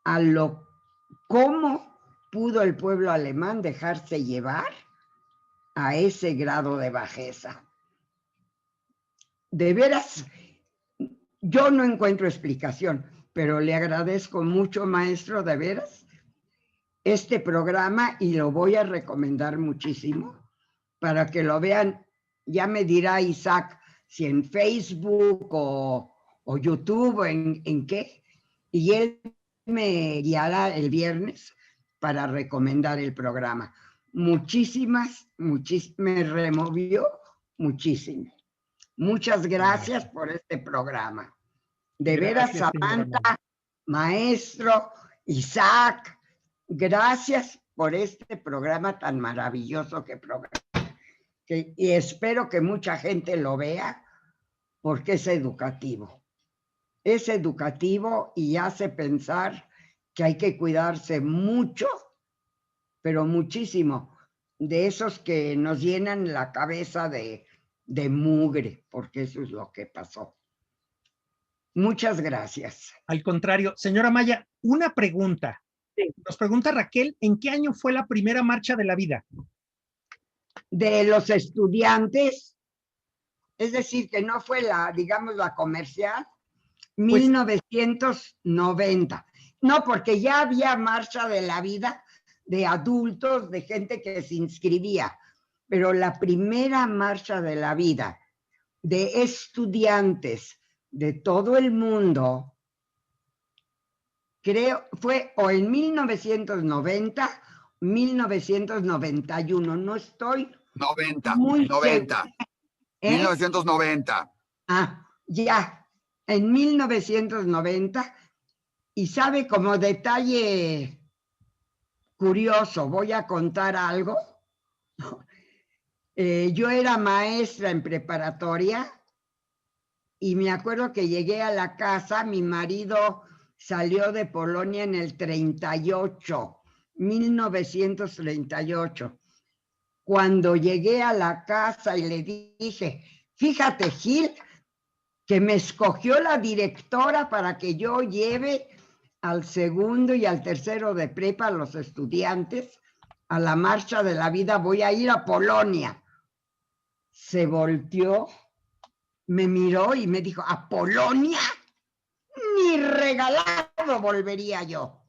a cómo pudo el pueblo alemán dejarse llevar a ese grado de bajeza. De veras, yo no encuentro explicación, pero le agradezco mucho, maestro, de veras, este programa, y lo voy a recomendar muchísimo para que lo vean. Ya me dirá Isaac si en Facebook o YouTube o en qué, y él me guiará el viernes para recomendar el programa. Me removió muchísimo. Muchas gracias por este programa. De veras, Samantha, maestro, Isaac, gracias por este programa tan maravilloso y espero que mucha gente lo vea porque es educativo. Es educativo y hace pensar que hay que cuidarse mucho, pero muchísimo, de esos que nos llenan la cabeza de mugre, porque eso es lo que pasó. Muchas gracias. Al contrario, señora Maya, una pregunta. Sí. Nos pregunta Raquel, ¿en qué año fue la primera marcha de la vida? De los estudiantes, es decir, que no fue la comercial, pues, 1990. No, porque ya había marcha de la vida de adultos, de gente que se inscribía, pero la primera marcha de la vida de estudiantes de todo el mundo, creo, fue o en 1990, 1991, no estoy 90, muy 90, segura. 1990. Ah, ya, en 1990, y sabe, como detalle curioso, voy a contar algo. Yo era maestra en preparatoria y me acuerdo que llegué a la casa, mi marido salió de Polonia en el 38, 1938. Cuando llegué a la casa y le dije, fíjate, Gil, que me escogió la directora para que yo lleve al segundo y al tercero de prepa a los estudiantes a la marcha de la vida, voy a ir a Polonia. Se volteó, me miró y me dijo, ¿a Polonia? Ni regalado volvería yo,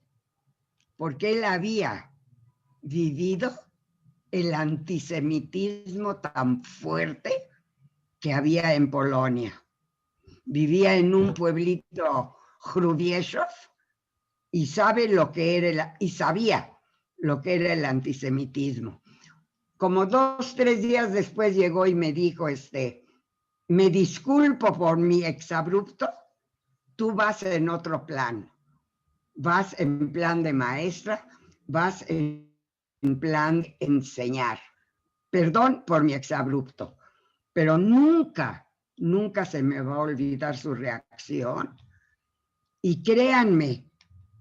porque él había vivido el antisemitismo tan fuerte que había en Polonia. Vivía en un pueblito Hrubieszów y sabía lo que era el antisemitismo. Como 2, 3 días después llegó y me dijo, me disculpo por mi exabrupto, tú vas en otro plan, vas en plan de maestra, vas en en plan de enseñar. Perdón por mi exabrupto, pero nunca, nunca se me va a olvidar su reacción. Y créanme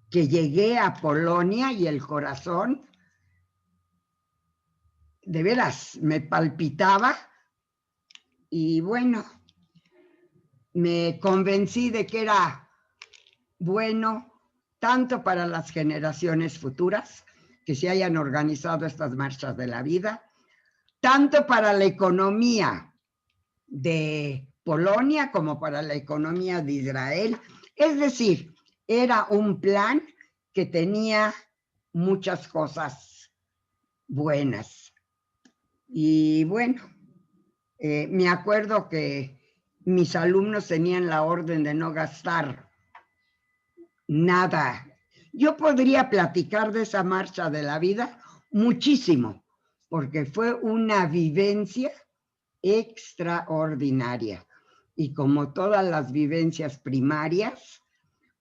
que llegué a Polonia y el corazón, de veras, me palpitaba. Y bueno, me convencí de que era bueno tanto para las generaciones futuras que se hayan organizado estas marchas de la vida, tanto para la economía de Polonia como para la economía de Israel. Es decir, era un plan que tenía muchas cosas buenas. Y bueno, me acuerdo que mis alumnos tenían la orden de no gastar nada. Yo podría platicar de esa marcha de la vida muchísimo, porque fue una vivencia extraordinaria. Y como todas las vivencias primarias,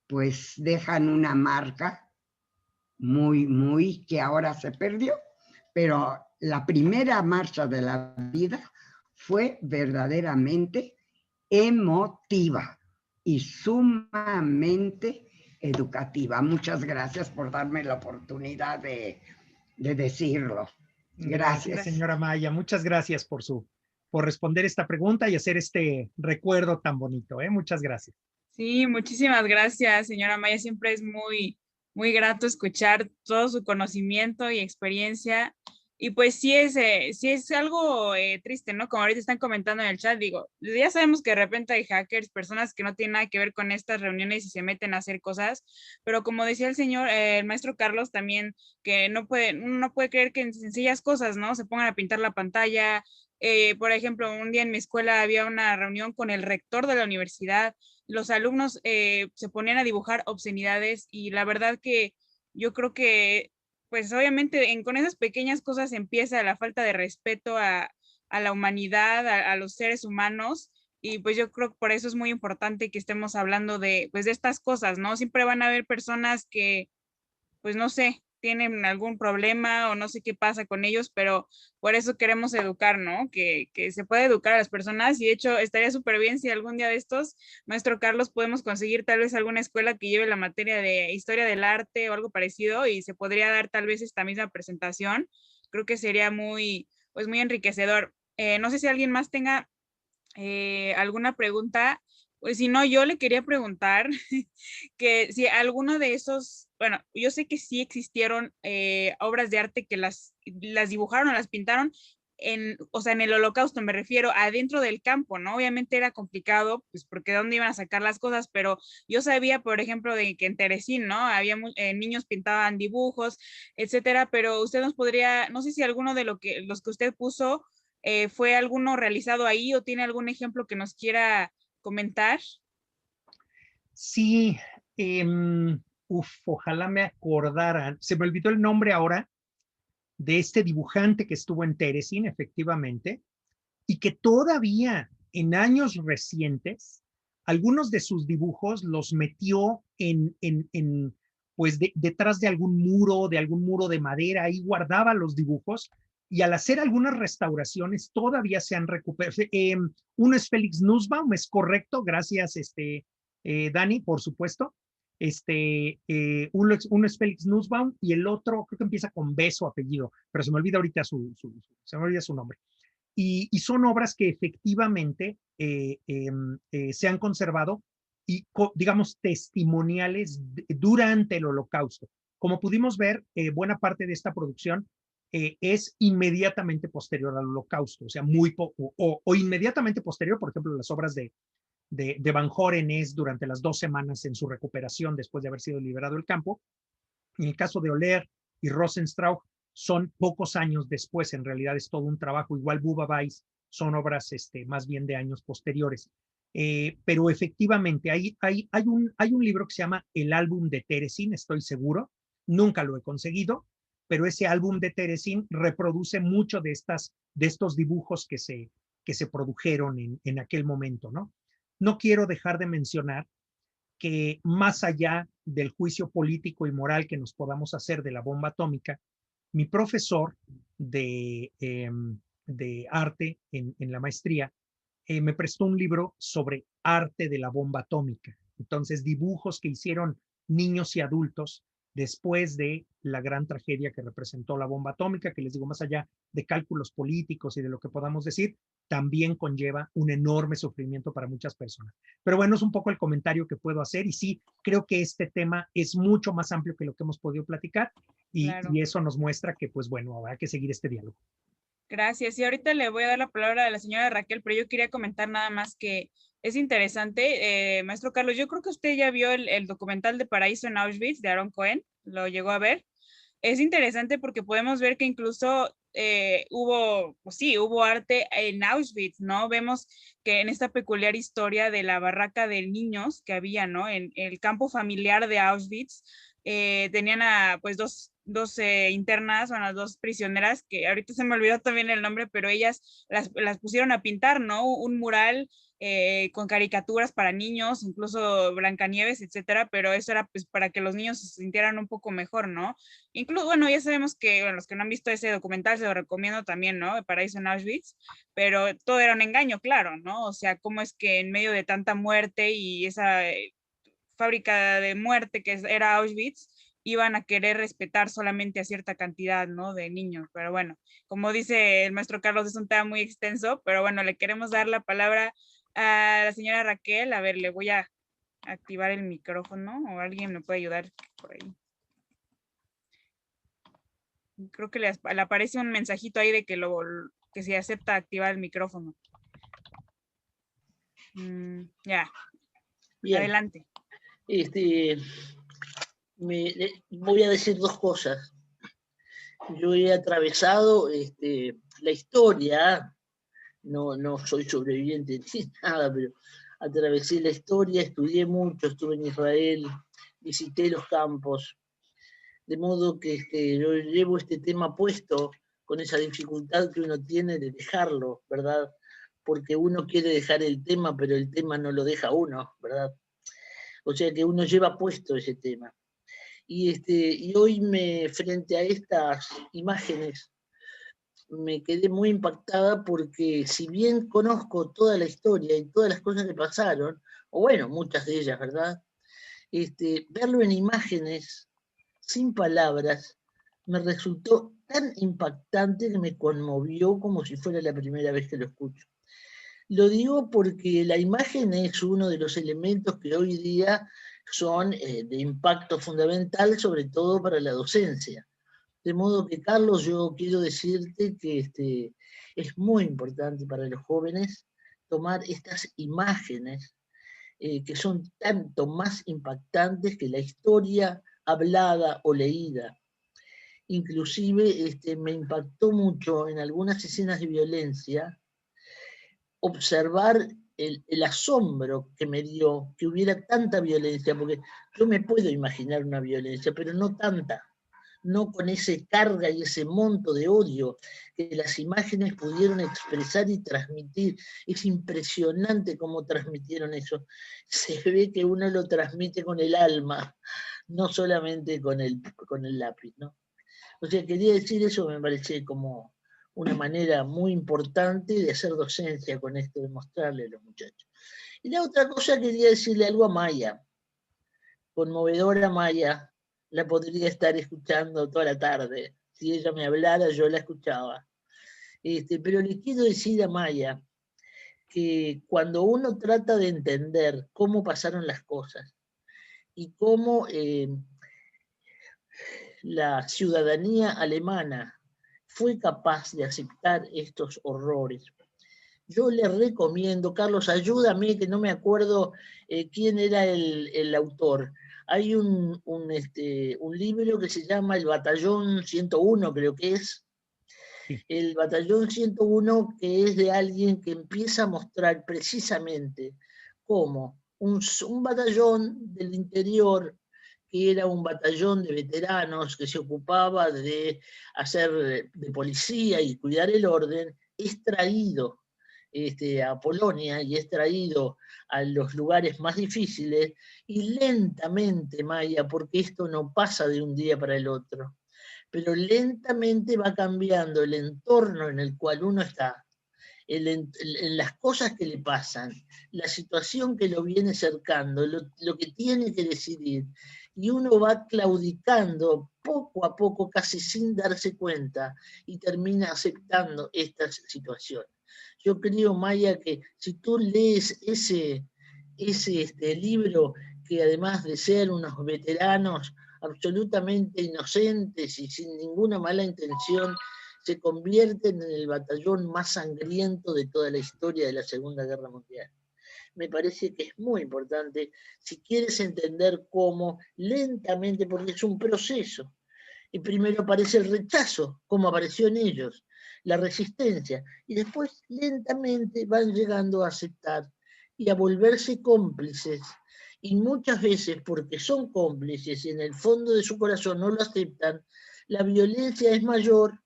pues dejan una marca muy que ahora se perdió. Pero la primera marcha de la vida fue verdaderamente emotiva y sumamente educativa. Muchas gracias por darme la oportunidad de decirlo. Gracias, señora Maya. Muchas gracias por responder esta pregunta y hacer este recuerdo tan bonito. Muchas gracias. Sí, muchísimas gracias, señora Maya. Siempre es muy grato escuchar todo su conocimiento y experiencia. Y pues sí es algo triste, ¿no? Como ahorita están comentando en el chat, digo, ya sabemos que de repente hay hackers, personas que no tienen nada que ver con estas reuniones y se meten a hacer cosas, pero como decía el maestro Carlos también, que uno no puede creer que en sencillas cosas, ¿no? Se pongan a pintar la pantalla. Por ejemplo, un día en mi escuela había una reunión con el rector de la universidad, los alumnos se ponían a dibujar obscenidades y la verdad que yo creo que pues obviamente con esas pequeñas cosas empieza la falta de respeto a la humanidad, a los seres humanos, y pues yo creo que por eso es muy importante que estemos hablando de estas cosas, ¿no? Siempre van a haber personas que, pues no sé, tienen algún problema o no sé qué pasa con ellos, pero por eso queremos educar, ¿no? Que se puede educar a las personas y de hecho estaría súper bien si algún día de estos, maestro Carlos, podemos conseguir tal vez alguna escuela que lleve la materia de historia del arte o algo parecido y se podría dar tal vez esta misma presentación. Creo que sería muy enriquecedor. No sé si alguien más tenga alguna pregunta. Pues si no, yo le quería preguntar que si alguno de esos, bueno, yo sé que sí existieron obras de arte que las dibujaron o las pintaron o sea, en el Holocausto, me refiero adentro del campo, ¿no? Obviamente era complicado, pues porque de dónde iban a sacar las cosas, pero yo sabía, por ejemplo, de que en Teresín, ¿no? Había niños pintaban dibujos, etcétera, pero usted nos podría, no sé si alguno de los que usted puso fue alguno realizado ahí o tiene algún ejemplo que nos quiera comentar. Sí, ojalá me acordaran. Se me olvidó el nombre ahora de este dibujante que estuvo en Teresín, efectivamente, y que todavía en años recientes, algunos de sus dibujos los metió pues detrás de algún muro de madera, ahí guardaba los dibujos, y al hacer algunas restauraciones todavía se han recuperado. Uno es Félix Nussbaum, es correcto, gracias Dani, por supuesto. Uno es Félix Nussbaum y el otro creo que empieza con B su apellido, pero se me olvida ahorita su nombre. Y son obras que efectivamente se han conservado y, digamos, testimoniales durante el Holocausto. Como pudimos ver, buena parte de esta producción es inmediatamente posterior al Holocausto, o sea, muy poco, o inmediatamente posterior, por ejemplo, las obras de Van Horen es durante las 2 semanas en su recuperación después de haber sido liberado del campo. En el caso de Oller y Rosenstrauch son pocos años después, en realidad es todo un trabajo. Igual Bubba Weiss son obras más bien de años posteriores. Pero efectivamente hay un libro que se llama El álbum de Teresín, estoy seguro, nunca lo he conseguido, pero ese álbum de Teresín reproduce mucho de estos dibujos que se produjeron en aquel momento, ¿no? No quiero dejar de mencionar que más allá del juicio político y moral que nos podamos hacer de la bomba atómica, Mi profesor de arte en la maestría me prestó un libro sobre arte de la bomba atómica. Entonces, dibujos que hicieron niños y adultos después de la gran tragedia que representó la bomba atómica, que les digo, más allá de cálculos políticos y de lo que podamos decir, también conlleva un enorme sufrimiento para muchas personas. Pero bueno, es un poco el comentario que puedo hacer y sí, creo que este tema es mucho más amplio que lo que hemos podido platicar y eso nos muestra que, pues bueno, habrá que seguir este diálogo. Gracias. Y ahorita le voy a dar la palabra a la señora Raquel, pero yo quería comentar nada más que es interesante. Maestro Carlos, yo creo que usted ya vio el documental de Paraíso en Auschwitz de Aaron Cohen, lo llegó a ver. Es interesante porque podemos ver que incluso hubo arte en Auschwitz, ¿no? Vemos que en esta peculiar historia de la barraca de niños que había, ¿no? En el campo familiar de Auschwitz, tenían a pues dos internas, o las dos prisioneras, que ahorita se me olvidó también el nombre, pero ellas las pusieron a pintar, ¿no? Un mural con caricaturas para niños, incluso Blancanieves, etcétera, pero eso era pues para que los niños se sintieran un poco mejor, ¿no? Incluso, bueno, ya sabemos que, bueno, los que no han visto ese documental se lo recomiendo también, ¿no? Paraíso en Auschwitz, pero todo era un engaño, claro, ¿no? O sea, cómo es que en medio de tanta muerte y esa fábrica de muerte que era Auschwitz, iban a querer respetar solamente a cierta cantidad, ¿no? De niños. Pero bueno, como dice el maestro Carlos, es un tema muy extenso, pero bueno, le queremos dar la palabra a la señora Raquel. A ver, le voy a activar el micrófono o alguien me puede ayudar por ahí. Creo que le aparece un mensajito ahí de que se acepta activar el micrófono. Ya. Bien. Adelante. Voy a decir dos cosas. Yo he atravesado la historia, no soy sobreviviente ni nada, pero atravesé la historia, estudié mucho, estuve en Israel, visité los campos, de modo que yo llevo este tema puesto con esa dificultad que uno tiene de dejarlo, ¿verdad? Porque uno quiere dejar el tema, pero el tema no lo deja uno, ¿verdad? O sea que uno lleva puesto ese tema. Y hoy frente a estas imágenes me quedé muy impactada porque si bien conozco toda la historia y todas las cosas que pasaron, o bueno, muchas de ellas, ¿verdad? Verlo en imágenes, sin palabras, me resultó tan impactante que me conmovió como si fuera la primera vez que lo escucho. Lo digo porque la imagen es uno de los elementos que hoy día son de impacto fundamental, sobre todo para la docencia. De modo que, Carlos, yo quiero decirte que es muy importante para los jóvenes tomar estas imágenes que son tanto más impactantes que la historia hablada o leída. Inclusive me impactó mucho en algunas escenas de violencia observar el asombro que me dio que hubiera tanta violencia, porque yo me puedo imaginar una violencia, pero no tanta, no con ese carga y ese monto de odio que las imágenes pudieron expresar y transmitir. Es impresionante cómo transmitieron eso. Se ve que uno lo transmite con el alma, no solamente con el lápiz, ¿no? O sea, quería decir eso, me parece como una manera muy importante de hacer docencia con esto, de mostrarle a los muchachos. Y la otra cosa, quería decirle algo a Maya, conmovedora Maya, la podría estar escuchando toda la tarde. Si ella me hablara, yo la escuchaba. Pero le quiero decir a Maya que cuando uno trata de entender cómo pasaron las cosas y cómo la ciudadanía alemana fue capaz de aceptar estos horrores. Yo le recomiendo, Carlos, ayúdame, que no me acuerdo quién era el autor. Hay un libro que se llama El Batallón 101, creo que es. El Batallón 101, que es de alguien que empieza a mostrar precisamente cómo un batallón del interior, que era un batallón de veteranos que se ocupaba de hacer de policía y cuidar el orden, es traído a Polonia y es traído a los lugares más difíciles y lentamente, Maya, porque esto no pasa de un día para el otro, pero lentamente va cambiando el entorno en el cual uno está, en las cosas que le pasan, la situación que lo viene cercando, lo que tiene que decidir, y uno va claudicando poco a poco, casi sin darse cuenta, y termina aceptando esta situación. Yo creo, Maya, que si tú lees ese libro, que además de ser unos veteranos absolutamente inocentes y sin ninguna mala intención, se convierten en el batallón más sangriento de toda la historia de la Segunda Guerra Mundial. Me parece que es muy importante, si quieres entender cómo lentamente, porque es un proceso, y primero aparece el rechazo, como apareció en ellos, la resistencia, y después lentamente van llegando a aceptar y a volverse cómplices, y muchas veces porque son cómplices y en el fondo de su corazón no lo aceptan, la violencia es mayor,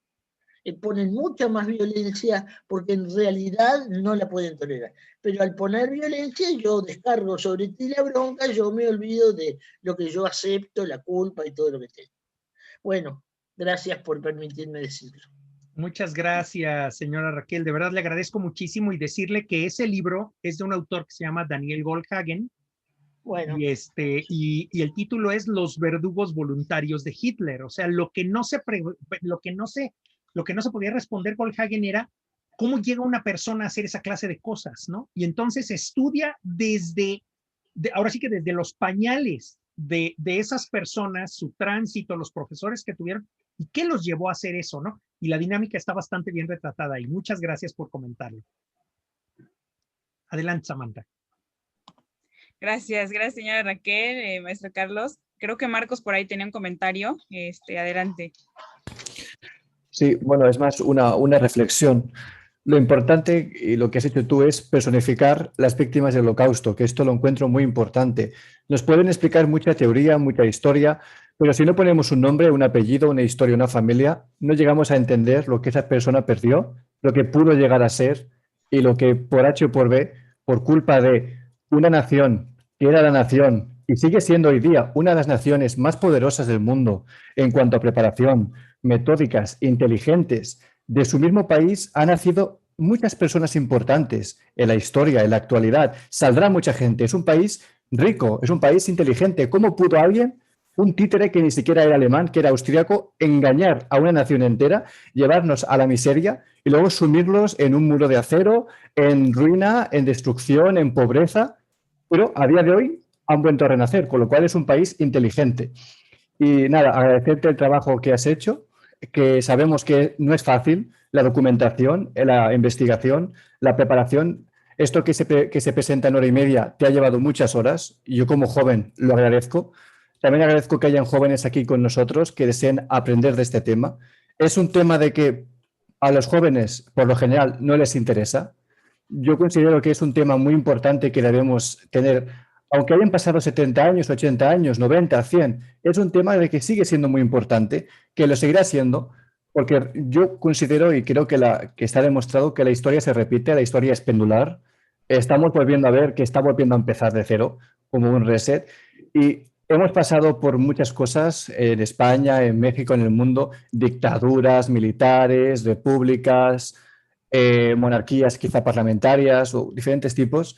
ponen mucha más violencia porque en realidad no la pueden tolerar. Pero al poner violencia yo descargo sobre ti la bronca, yo me olvido de lo que yo acepto, la culpa y todo lo que tengo. Bueno, gracias por permitirme decirlo. Muchas gracias, señora Raquel. De verdad le agradezco muchísimo y decirle que ese libro es de un autor que se llama Daniel Goldhagen. Bueno. Y el título es Los verdugos voluntarios de Hitler. O sea, lo que no se podía responder Goldhagen era cómo llega una persona a hacer esa clase de cosas, ¿no? Y entonces estudia ahora sí que desde los pañales de esas personas, su tránsito, los profesores que tuvieron y qué los llevó a hacer eso, ¿no? Y la dinámica está bastante bien retratada ahí. Muchas gracias por comentarlo. Adelante, Samantha. Gracias, señora Raquel, maestro Carlos. Creo que Marcos por ahí tenía un comentario. Adelante. Sí, bueno, es más una reflexión. Lo importante y lo que has hecho tú es personificar las víctimas del Holocausto, que esto lo encuentro muy importante. Nos pueden explicar mucha teoría, mucha historia, pero si no ponemos un nombre, un apellido, una historia, una familia, no llegamos a entender lo que esa persona perdió, lo que pudo llegar a ser y lo que por H o por B, por culpa de una nación que era la nación y sigue siendo hoy día una de las naciones más poderosas del mundo en cuanto a preparación, metódicas, inteligentes, de su mismo país han nacido muchas personas importantes en la historia, en la actualidad. Saldrá mucha gente. Es un país rico, es un país inteligente. ¿Cómo pudo alguien, un títere que ni siquiera era alemán, que era austríaco, engañar a una nación entera, llevarnos a la miseria y luego sumirlos en un muro de acero, en ruina, en destrucción, en pobreza? Pero a día de hoy han vuelto a renacer, con lo cual es un país inteligente. Y nada, agradecerte el trabajo que has hecho, que sabemos que no es fácil, la documentación, la investigación, la preparación. Esto que se presenta en hora y media te ha llevado muchas horas y yo como joven lo agradezco. También agradezco que hayan jóvenes aquí con nosotros que deseen aprender de este tema. Es un tema de que a los jóvenes, por lo general, no les interesa. Yo considero que es un tema muy importante que debemos tener, aunque hayan pasado 70 años, 80 años, 90, 100, es un tema de que sigue siendo muy importante, que lo seguirá siendo, porque yo considero y creo que está demostrado que la historia se repite, la historia es pendular. Estamos volviendo a ver que está volviendo a empezar de cero, como un reset, y hemos pasado por muchas cosas en España, en México, en el mundo, dictaduras militares, repúblicas, monarquías quizá parlamentarias o diferentes tipos,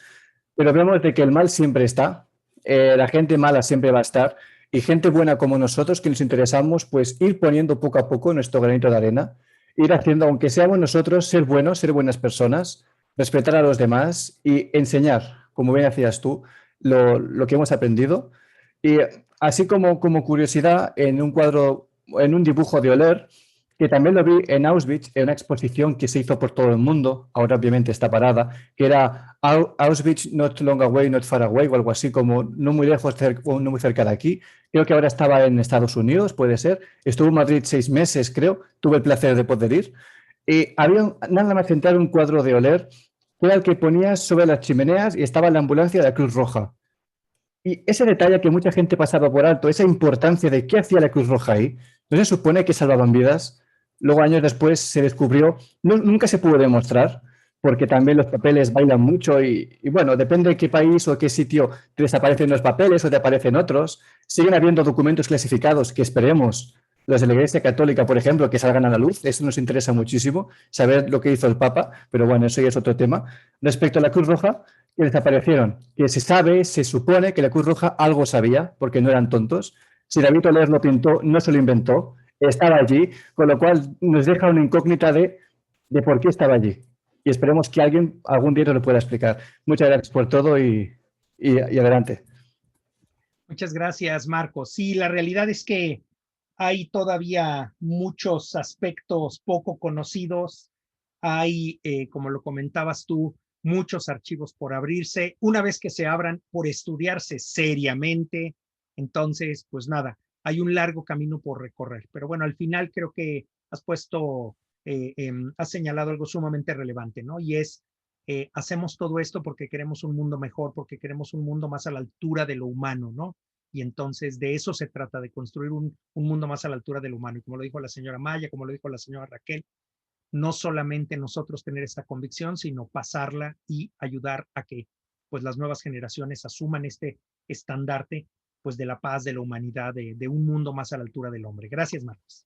pero vemos de que el mal siempre está, la gente mala siempre va a estar y gente buena como nosotros que nos interesamos, pues ir poniendo poco a poco nuestro granito de arena, ir haciendo, aunque seamos nosotros, ser buenos, ser buenas personas, respetar a los demás y enseñar, como bien hacías tú, lo que hemos aprendido. Y así como curiosidad, en un cuadro, en un dibujo de Oler, que también lo vi en Auschwitz, en una exposición que se hizo por todo el mundo, ahora obviamente está parada, que era Auschwitz Not Long Away, Not Far Away, o algo así como no muy lejos, no muy cerca de aquí. Creo que ahora estaba en Estados Unidos, puede ser. Estuvo en Madrid 6 meses, creo. Tuve el placer de poder ir. Y había nada más entrar un cuadro de Oler, que era el que ponías sobre las chimeneas y estaba en la ambulancia de la Cruz Roja. Y ese detalle que mucha gente pasaba por alto, esa importancia de qué hacía la Cruz Roja ahí, no se supone que salvaban vidas. Luego, años después, se descubrió, nunca se pudo demostrar, porque también los papeles bailan mucho y bueno, depende de qué país o qué sitio te desaparecen los papeles o te aparecen otros. Siguen habiendo documentos clasificados que esperemos los de la Iglesia Católica, por ejemplo, que salgan a la luz. Eso nos interesa muchísimo, saber lo que hizo el Papa, pero bueno, eso ya es otro tema. Respecto a la Cruz Roja, que desaparecieron, que se sabe, se supone que la Cruz Roja algo sabía, porque no eran tontos. Si David Oler lo pintó, no se lo inventó, estaba allí, con lo cual nos deja una incógnita de por qué estaba allí. Y esperemos que alguien algún día nos lo pueda explicar. Muchas gracias por todo y adelante. Muchas gracias, Marcos. Sí, la realidad es que hay todavía muchos aspectos poco conocidos. Hay, como lo comentabas tú, muchos archivos por abrirse. Una vez que se abran, por estudiarse seriamente. Entonces, pues nada, hay un largo camino por recorrer. Pero bueno, al final creo que has has señalado algo sumamente relevante, ¿no? Y es, hacemos todo esto porque queremos un mundo mejor, porque queremos un mundo más a la altura de lo humano, ¿no? Y entonces de eso se trata, de construir un mundo más a la altura del humano. Y como lo dijo la señora Maya, como lo dijo la señora Raquel, no solamente nosotros tener esta convicción, sino pasarla y ayudar a que pues las nuevas generaciones asuman este estandarte pues de la paz, de la humanidad, de un mundo más a la altura del hombre. Gracias, Marcos.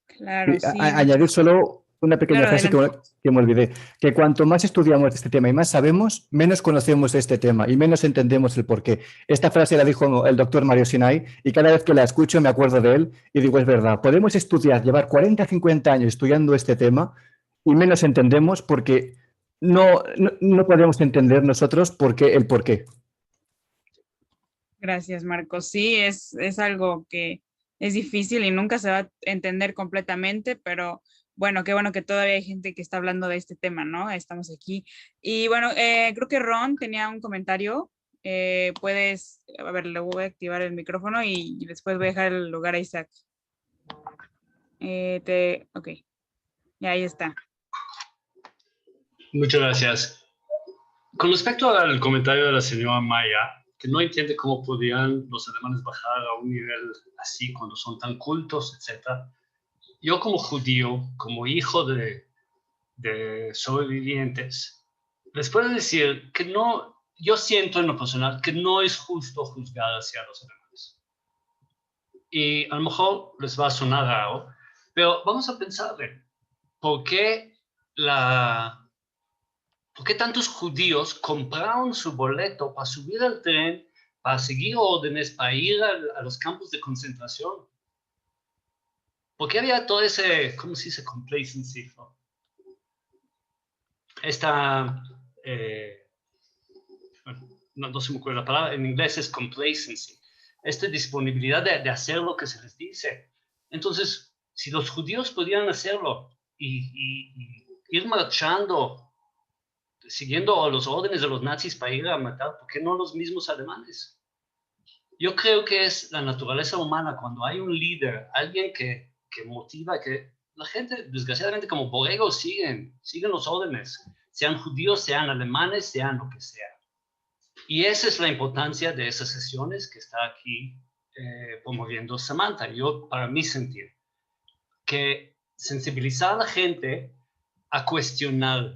Claro, sí. Añadir solo una pequeña frase que me olvidé, que cuanto más estudiamos este tema y más sabemos, menos conocemos este tema y menos entendemos el porqué. Esta frase la dijo el doctor Mario Sinai y cada vez que la escucho me acuerdo de él y digo, es verdad, podemos estudiar, llevar 40, 50 años estudiando este tema y menos entendemos porque no podemos entender nosotros el porqué. Gracias, Marcos. Sí, es algo que es difícil y nunca se va a entender completamente, pero bueno, qué bueno que todavía hay gente que está hablando de este tema, ¿no? Estamos aquí. Y bueno, creo que Ron tenía un comentario. Puedes, a ver, le voy a activar el micrófono y después voy a dejar el lugar a Isaac. Ok, ya ahí está. Muchas gracias. Con respecto al comentario de la señora Maya, que no entiende cómo podían los alemanes bajar a un nivel así cuando son tan cultos, etc. Yo como judío, como hijo de sobrevivientes, les puedo decir que no, yo siento en lo personal que no es justo juzgar hacia los alemanes. Y a lo mejor les va a sonar raro, pero vamos a pensar, ¿por qué tantos judíos compraron su boleto para subir al tren, para seguir órdenes, para ir a los campos de concentración? ¿Por qué había todo ese, ¿cómo se dice? Complacency. Esta, no se me acuerdo la palabra, en inglés es complacency. Esta disponibilidad de hacer lo que se les dice. Entonces, si los judíos podían hacerlo y ir marchando, siguiendo los órdenes de los nazis para ir a matar, ¿por qué no los mismos alemanes? Yo creo que es la naturaleza humana cuando hay un líder, alguien que motiva, que la gente, desgraciadamente, como borregos siguen los órdenes, sean judíos, sean alemanes, sean lo que sea. Y esa es la importancia de esas sesiones que está aquí promoviendo Samantha. Yo, para mí sentir, que sensibilizar a la gente a cuestionar,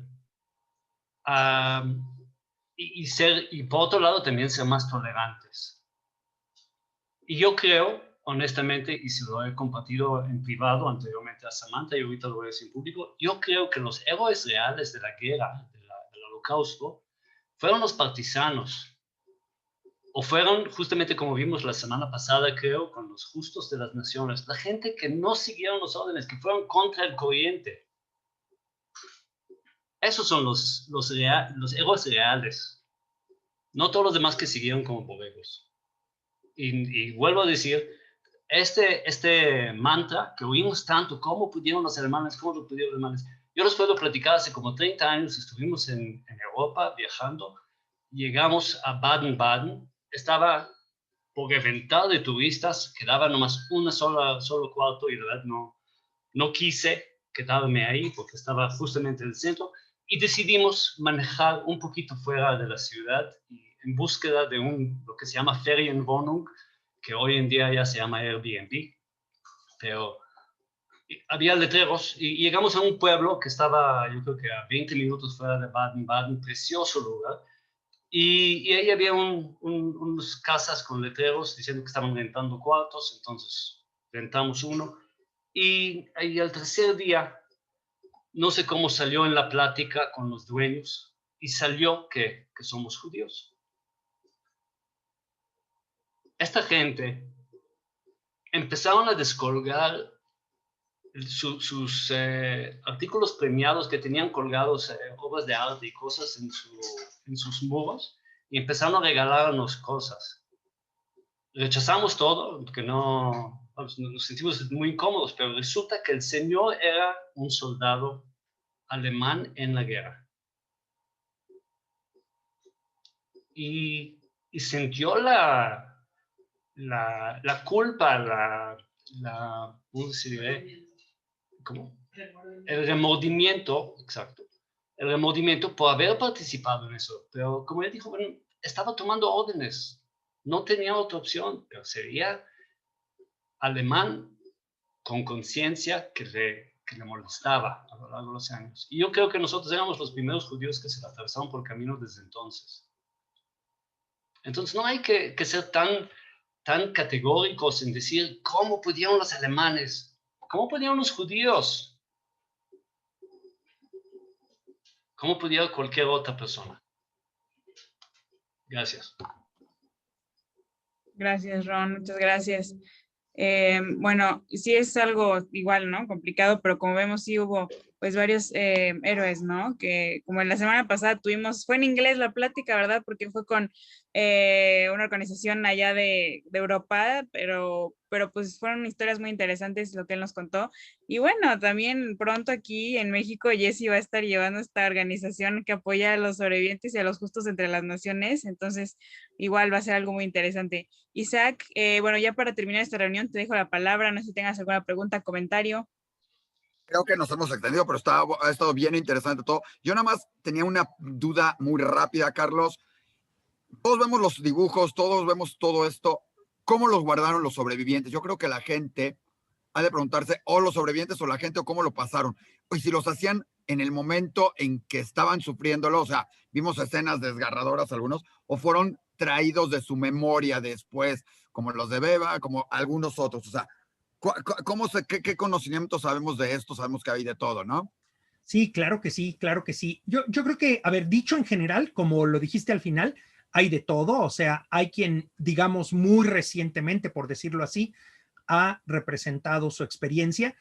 y por otro lado también ser más tolerantes. Y yo creo, honestamente, y se lo he compartido en privado anteriormente a Samantha y ahorita lo voy a decir en público, yo creo que los héroes reales de la guerra, del holocausto, fueron los partisanos. O fueron, justamente como vimos la semana pasada, creo, con los justos de las naciones, la gente que no siguieron los órdenes, que fueron contra el corriente. Esos son los héroes reales. No todos los demás que siguieron como borregos. Y vuelvo a decir, este mantra que oímos tanto, ¿cómo pudieron los alemanes? ¿Cómo lo pudieron los alemanes? Yo les puedo platicar, hace como 30 años estuvimos en Europa viajando, llegamos a Baden-Baden, estaba por reventar de turistas, quedaba nomás solo cuarto y de verdad no quise quedarme ahí porque estaba justamente en el centro y decidimos manejar un poquito fuera de la ciudad y en búsqueda de lo que se llama Ferienwohnung, que hoy en día ya se llama Airbnb, pero había letreros y llegamos a un pueblo que estaba, yo creo que a 20 minutos fuera de Baden-Baden, precioso lugar, y ahí había unas casas con letreros diciendo que estaban rentando cuartos, entonces rentamos uno, Y al tercer día, no sé cómo salió en la plática con los dueños, y salió que somos judíos. Esta gente empezaron a descolgar sus artículos premiados que tenían colgados, obras de arte y cosas en sus muros, y empezaron a regalarnos cosas. Rechazamos todo, porque no, nos sentimos muy incómodos, pero resulta que el señor era un soldado alemán en la guerra. Y sintió la culpa, ¿cómo se dice? ¿Cómo? El remordimiento, exacto. El remordimiento por haber participado en eso. Pero como él dijo, bueno, estaba tomando órdenes. No tenía otra opción, pero sería alemán con conciencia que le molestaba a lo largo de los años. Y yo creo que nosotros éramos los primeros judíos que se la atravesaron por el camino desde entonces. Entonces no hay que ser tan categóricos en decir cómo pudieron los alemanes, cómo pudieron los judíos, cómo pudiera cualquier otra persona. Gracias. Gracias, Ron, muchas gracias. Bueno, sí es algo igual, ¿no? Complicado, pero como vemos sí hubo pues varios héroes, ¿no? Que como en la semana pasada tuvimos, fue en inglés la plática, ¿verdad? Porque fue con una organización allá de Europa, pero pues fueron historias muy interesantes lo que él nos contó. Y bueno, también pronto aquí en México Jessy va a estar llevando esta organización que apoya a los sobrevivientes y a los justos entre las naciones, entonces igual va a ser algo muy interesante. Isaac, bueno, ya para terminar esta reunión te dejo la palabra, no sé si tengas alguna pregunta, comentario. Creo que nos hemos extendido, pero ha estado bien interesante todo. Yo nada más tenía una duda muy rápida, Carlos. Todos vemos los dibujos, todos vemos todo esto. ¿Cómo los guardaron los sobrevivientes? Yo creo que la gente ha de preguntarse, o los sobrevivientes o la gente, o cómo lo pasaron. Y si los hacían en el momento en que estaban sufriéndolo, o sea, vimos escenas desgarradoras algunos, o fueron traídos de su memoria después, como los de Beba, como algunos otros. O sea, qué conocimiento sabemos de esto? Sabemos que hay de todo, ¿no? Sí, claro que sí, claro que sí. Yo creo que, a ver, dicho en general, como lo dijiste al final, hay de todo. O sea, hay quien, digamos, muy recientemente, por decirlo así, ha representado su experiencia,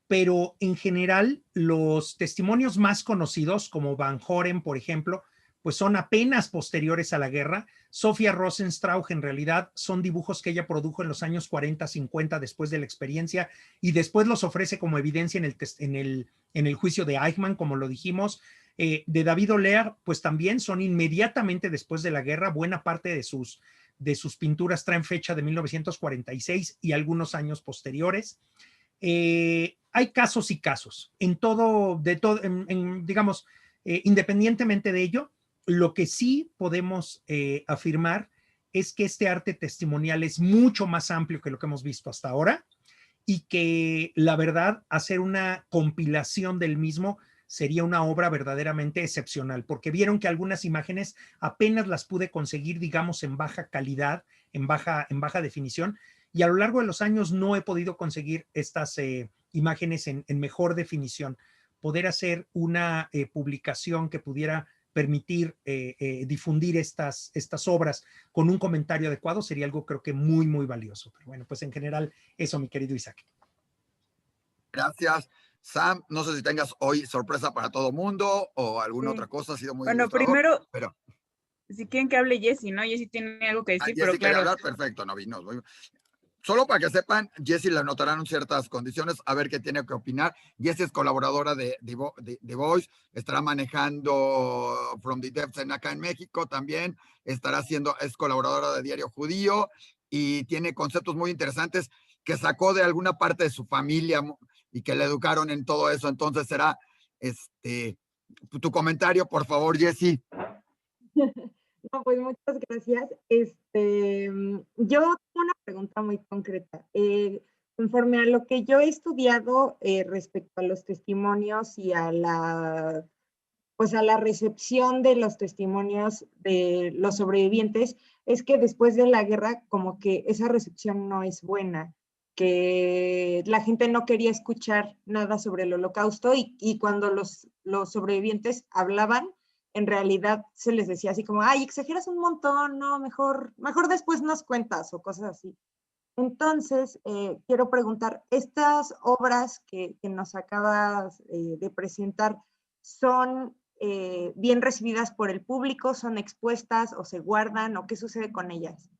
pero en general los testimonios más conocidos, como Van Horen, por ejemplo, pues son apenas posteriores a la guerra. Sofía Rosenstrauch, en realidad, son dibujos que ella produjo en los años 40, 50, después de la experiencia, y después los ofrece como evidencia en el juicio de Eichmann, como lo dijimos. De David Olear, pues también son inmediatamente después de la guerra. Buena parte de sus pinturas traen fecha de 1946 y algunos años posteriores. Hay casos y casos. En todo, digamos, independientemente de ello, lo que sí podemos afirmar es que este arte testimonial es mucho más amplio que lo que hemos visto hasta ahora y que la verdad, hacer una compilación del mismo sería una obra verdaderamente excepcional, porque vieron que algunas imágenes apenas las pude conseguir, digamos, en baja calidad, en baja definición, y a lo largo de los años no he podido conseguir estas imágenes en mejor definición. Poder hacer una publicación que pudiera permitir difundir estas obras con un comentario adecuado sería algo creo que muy, muy valioso. Pero bueno, pues en general eso, mi querido Isaac. Gracias. Sam, no sé si tengas hoy sorpresa para todo mundo o alguna otra cosa, ha sido muy bueno, primero, pero si quieren que hable Jessy, ¿no? Jessy tiene algo que decir, pero claro. Hablar, perfecto, no vino. Solo para que sepan, Jessy le anotarán ciertas condiciones, a ver qué tiene que opinar. Jessy es colaboradora de The Voice, estará manejando From the Depths acá en México también, es colaboradora de Diario Judío y tiene conceptos muy interesantes que sacó de alguna parte de su familia y que le educaron en todo eso. Entonces será tu comentario, por favor, Jessy. No, pues muchas gracias. Yo tengo una pregunta muy concreta. Conforme a lo que yo he estudiado respecto a los testimonios y a la recepción de los testimonios de los sobrevivientes, es que después de la guerra como que esa recepción no es buena, que la gente no quería escuchar nada sobre el Holocausto y cuando los sobrevivientes hablaban, en realidad se les decía así como, ay, exageras un montón, no, mejor después nos cuentas o cosas así. Entonces, quiero preguntar, ¿estas obras que nos acabas de presentar son bien recibidas por el público, son expuestas o se guardan o qué sucede con ellas?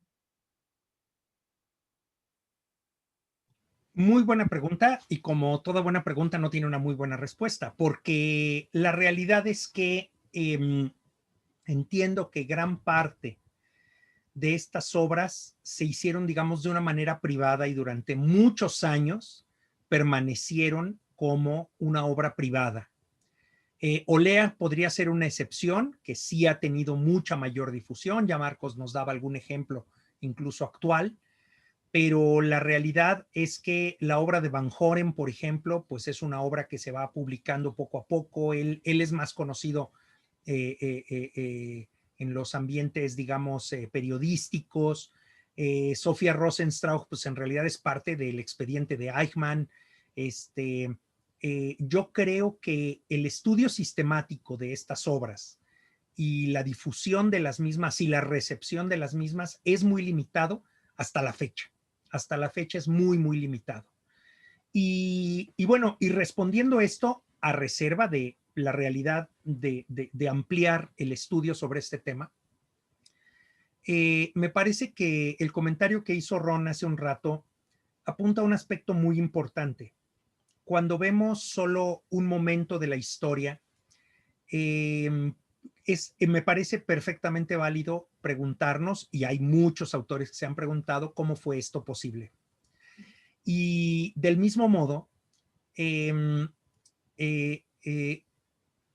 Muy buena pregunta y como toda buena pregunta no tiene una muy buena respuesta, porque la realidad es que entiendo que gran parte de estas obras se hicieron, digamos, de una manera privada y durante muchos años permanecieron como una obra privada. Olea podría ser una excepción, que sí ha tenido mucha mayor difusión, ya Marcos nos daba algún ejemplo incluso actual, pero la realidad es que la obra de Van Horen, por ejemplo, pues es una obra que se va publicando poco a poco. Él es más conocido en los ambientes, digamos, periodísticos. Sofía Rosenstrauch, pues en realidad es parte del expediente de Eichmann. Yo creo que el estudio sistemático de estas obras y la difusión de las mismas y la recepción de las mismas es muy limitado hasta la fecha. Hasta la fecha es muy, muy limitado. Y bueno, y respondiendo esto a reserva de la realidad de ampliar el estudio sobre este tema, me parece que el comentario que hizo Ron hace un rato apunta a un aspecto muy importante. Cuando vemos solo un momento de la historia, me parece perfectamente válido preguntarnos, y hay muchos autores que se han preguntado, ¿cómo fue esto posible? Y del mismo modo,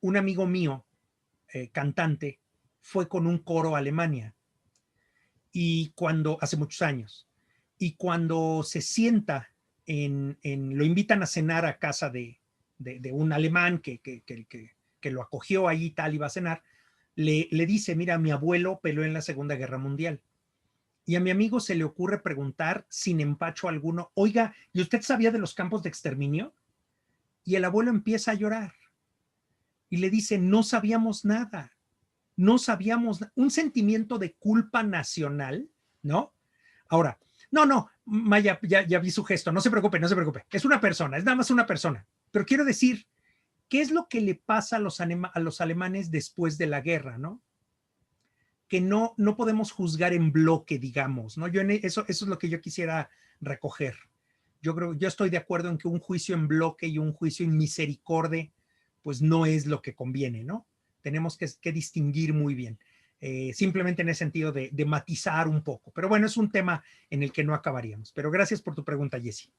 un amigo mío, cantante, fue con un coro a Alemania, y hace muchos años, y cuando se sienta, lo invitan a cenar a casa de un alemán que lo acogió ahí tal, iba a cenar, le dice, mira, mi abuelo peleó en la Segunda Guerra Mundial. Y a mi amigo se le ocurre preguntar sin empacho alguno, oiga, ¿y usted sabía de los campos de exterminio? Y el abuelo empieza a llorar y le dice, no sabíamos nada, un sentimiento de culpa nacional, ¿no? Ahora, no, Maya, ya vi su gesto, no se preocupe, es una persona, es nada más una persona, pero quiero decir, ¿qué es lo que le pasa a los alemanes después de la guerra, no? Que no podemos juzgar en bloque, digamos, ¿no? Eso es lo que yo quisiera recoger. Yo estoy de acuerdo en que un juicio en bloque y un juicio en misericordia, pues no es lo que conviene, ¿no? Tenemos que distinguir muy bien. Simplemente en ese sentido de matizar un poco. Pero bueno, es un tema en el que no acabaríamos. Pero gracias por tu pregunta, Jessie.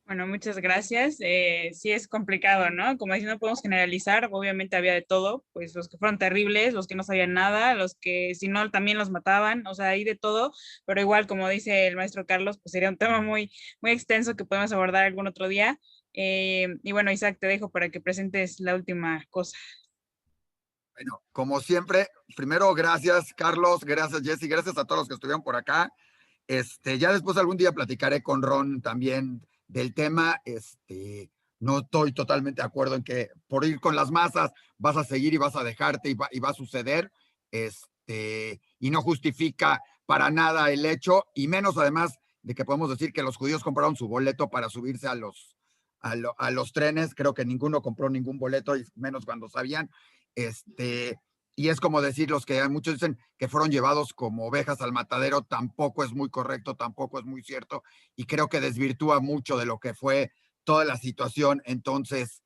Bueno, muchas gracias. Sí es complicado, ¿no? Como decía, no podemos generalizar, obviamente había de todo, pues los que fueron terribles, los que no sabían nada, los que si no también los mataban, o sea, hay de todo, pero igual, como dice el maestro Carlos, pues sería un tema muy, muy extenso que podemos abordar algún otro día. Y bueno, Isaac, te dejo para que presentes la última cosa. Bueno, como siempre, primero, gracias, Carlos, gracias, Jessie, gracias a todos los que estuvieron por acá. Ya después algún día platicaré con Ron también del tema. No estoy totalmente de acuerdo en que por ir con las masas vas a seguir y vas a dejarte y va a suceder. Y no justifica para nada el hecho, y menos además de que podemos decir que los judíos compraron su boleto para subirse a los trenes. Creo que ninguno compró ningún boleto, y menos cuando sabían. Y es como decir, los que muchos dicen que fueron llevados como ovejas al matadero, tampoco es muy correcto, tampoco es muy cierto, y creo que desvirtúa mucho de lo que fue toda la situación. Entonces,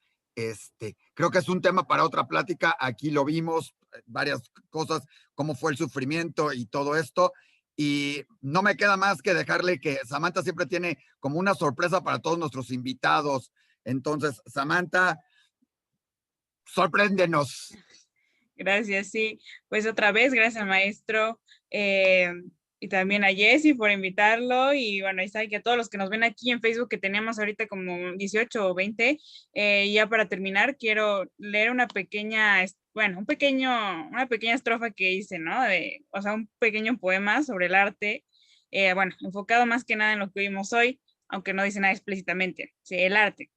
creo que es un tema para otra plática. Aquí lo vimos, varias cosas, cómo fue el sufrimiento y todo esto, y no me queda más que dejarle que Samantha siempre tiene como una sorpresa para todos nuestros invitados. Entonces, Samantha, sorpréndenos. Gracias, sí. Pues otra vez, gracias al maestro y también a Jessie por invitarlo. Y bueno, Isaac, y a todos los que nos ven aquí en Facebook, que tenemos ahorita como 18 o 20. Ya para terminar, quiero leer una pequeña estrofa que hice, ¿no? O sea, un pequeño poema sobre el arte. bueno, enfocado más que nada en lo que vimos hoy, aunque no dice nada explícitamente. Sí, el arte.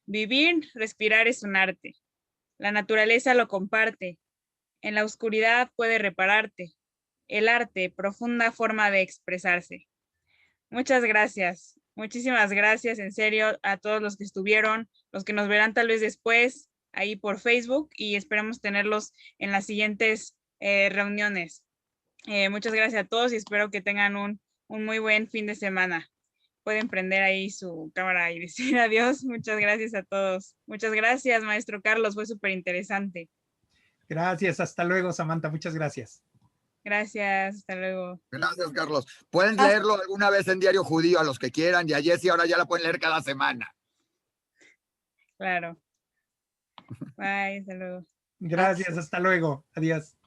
Vivir, respirar es un arte. La naturaleza lo comparte. En la oscuridad puede repararte. El arte, profunda forma de expresarse. Muchas gracias. Muchísimas gracias, en serio, a todos los que estuvieron, los que nos verán tal vez después ahí por Facebook y esperamos tenerlos en las siguientes reuniones. Muchas gracias a todos y espero que tengan un muy buen fin de semana. Pueden prender ahí su cámara y decir adiós. Muchas gracias a todos. Muchas gracias, maestro Carlos. Fue súper interesante. Gracias. Hasta luego, Samantha. Muchas gracias. Gracias. Hasta luego. Gracias, Carlos. Pueden leerlo alguna vez en Diario Judío a los que quieran y a Jessie ahora ya la pueden leer cada semana. Claro. Bye. Hasta luego. Gracias. Hasta luego. Adiós.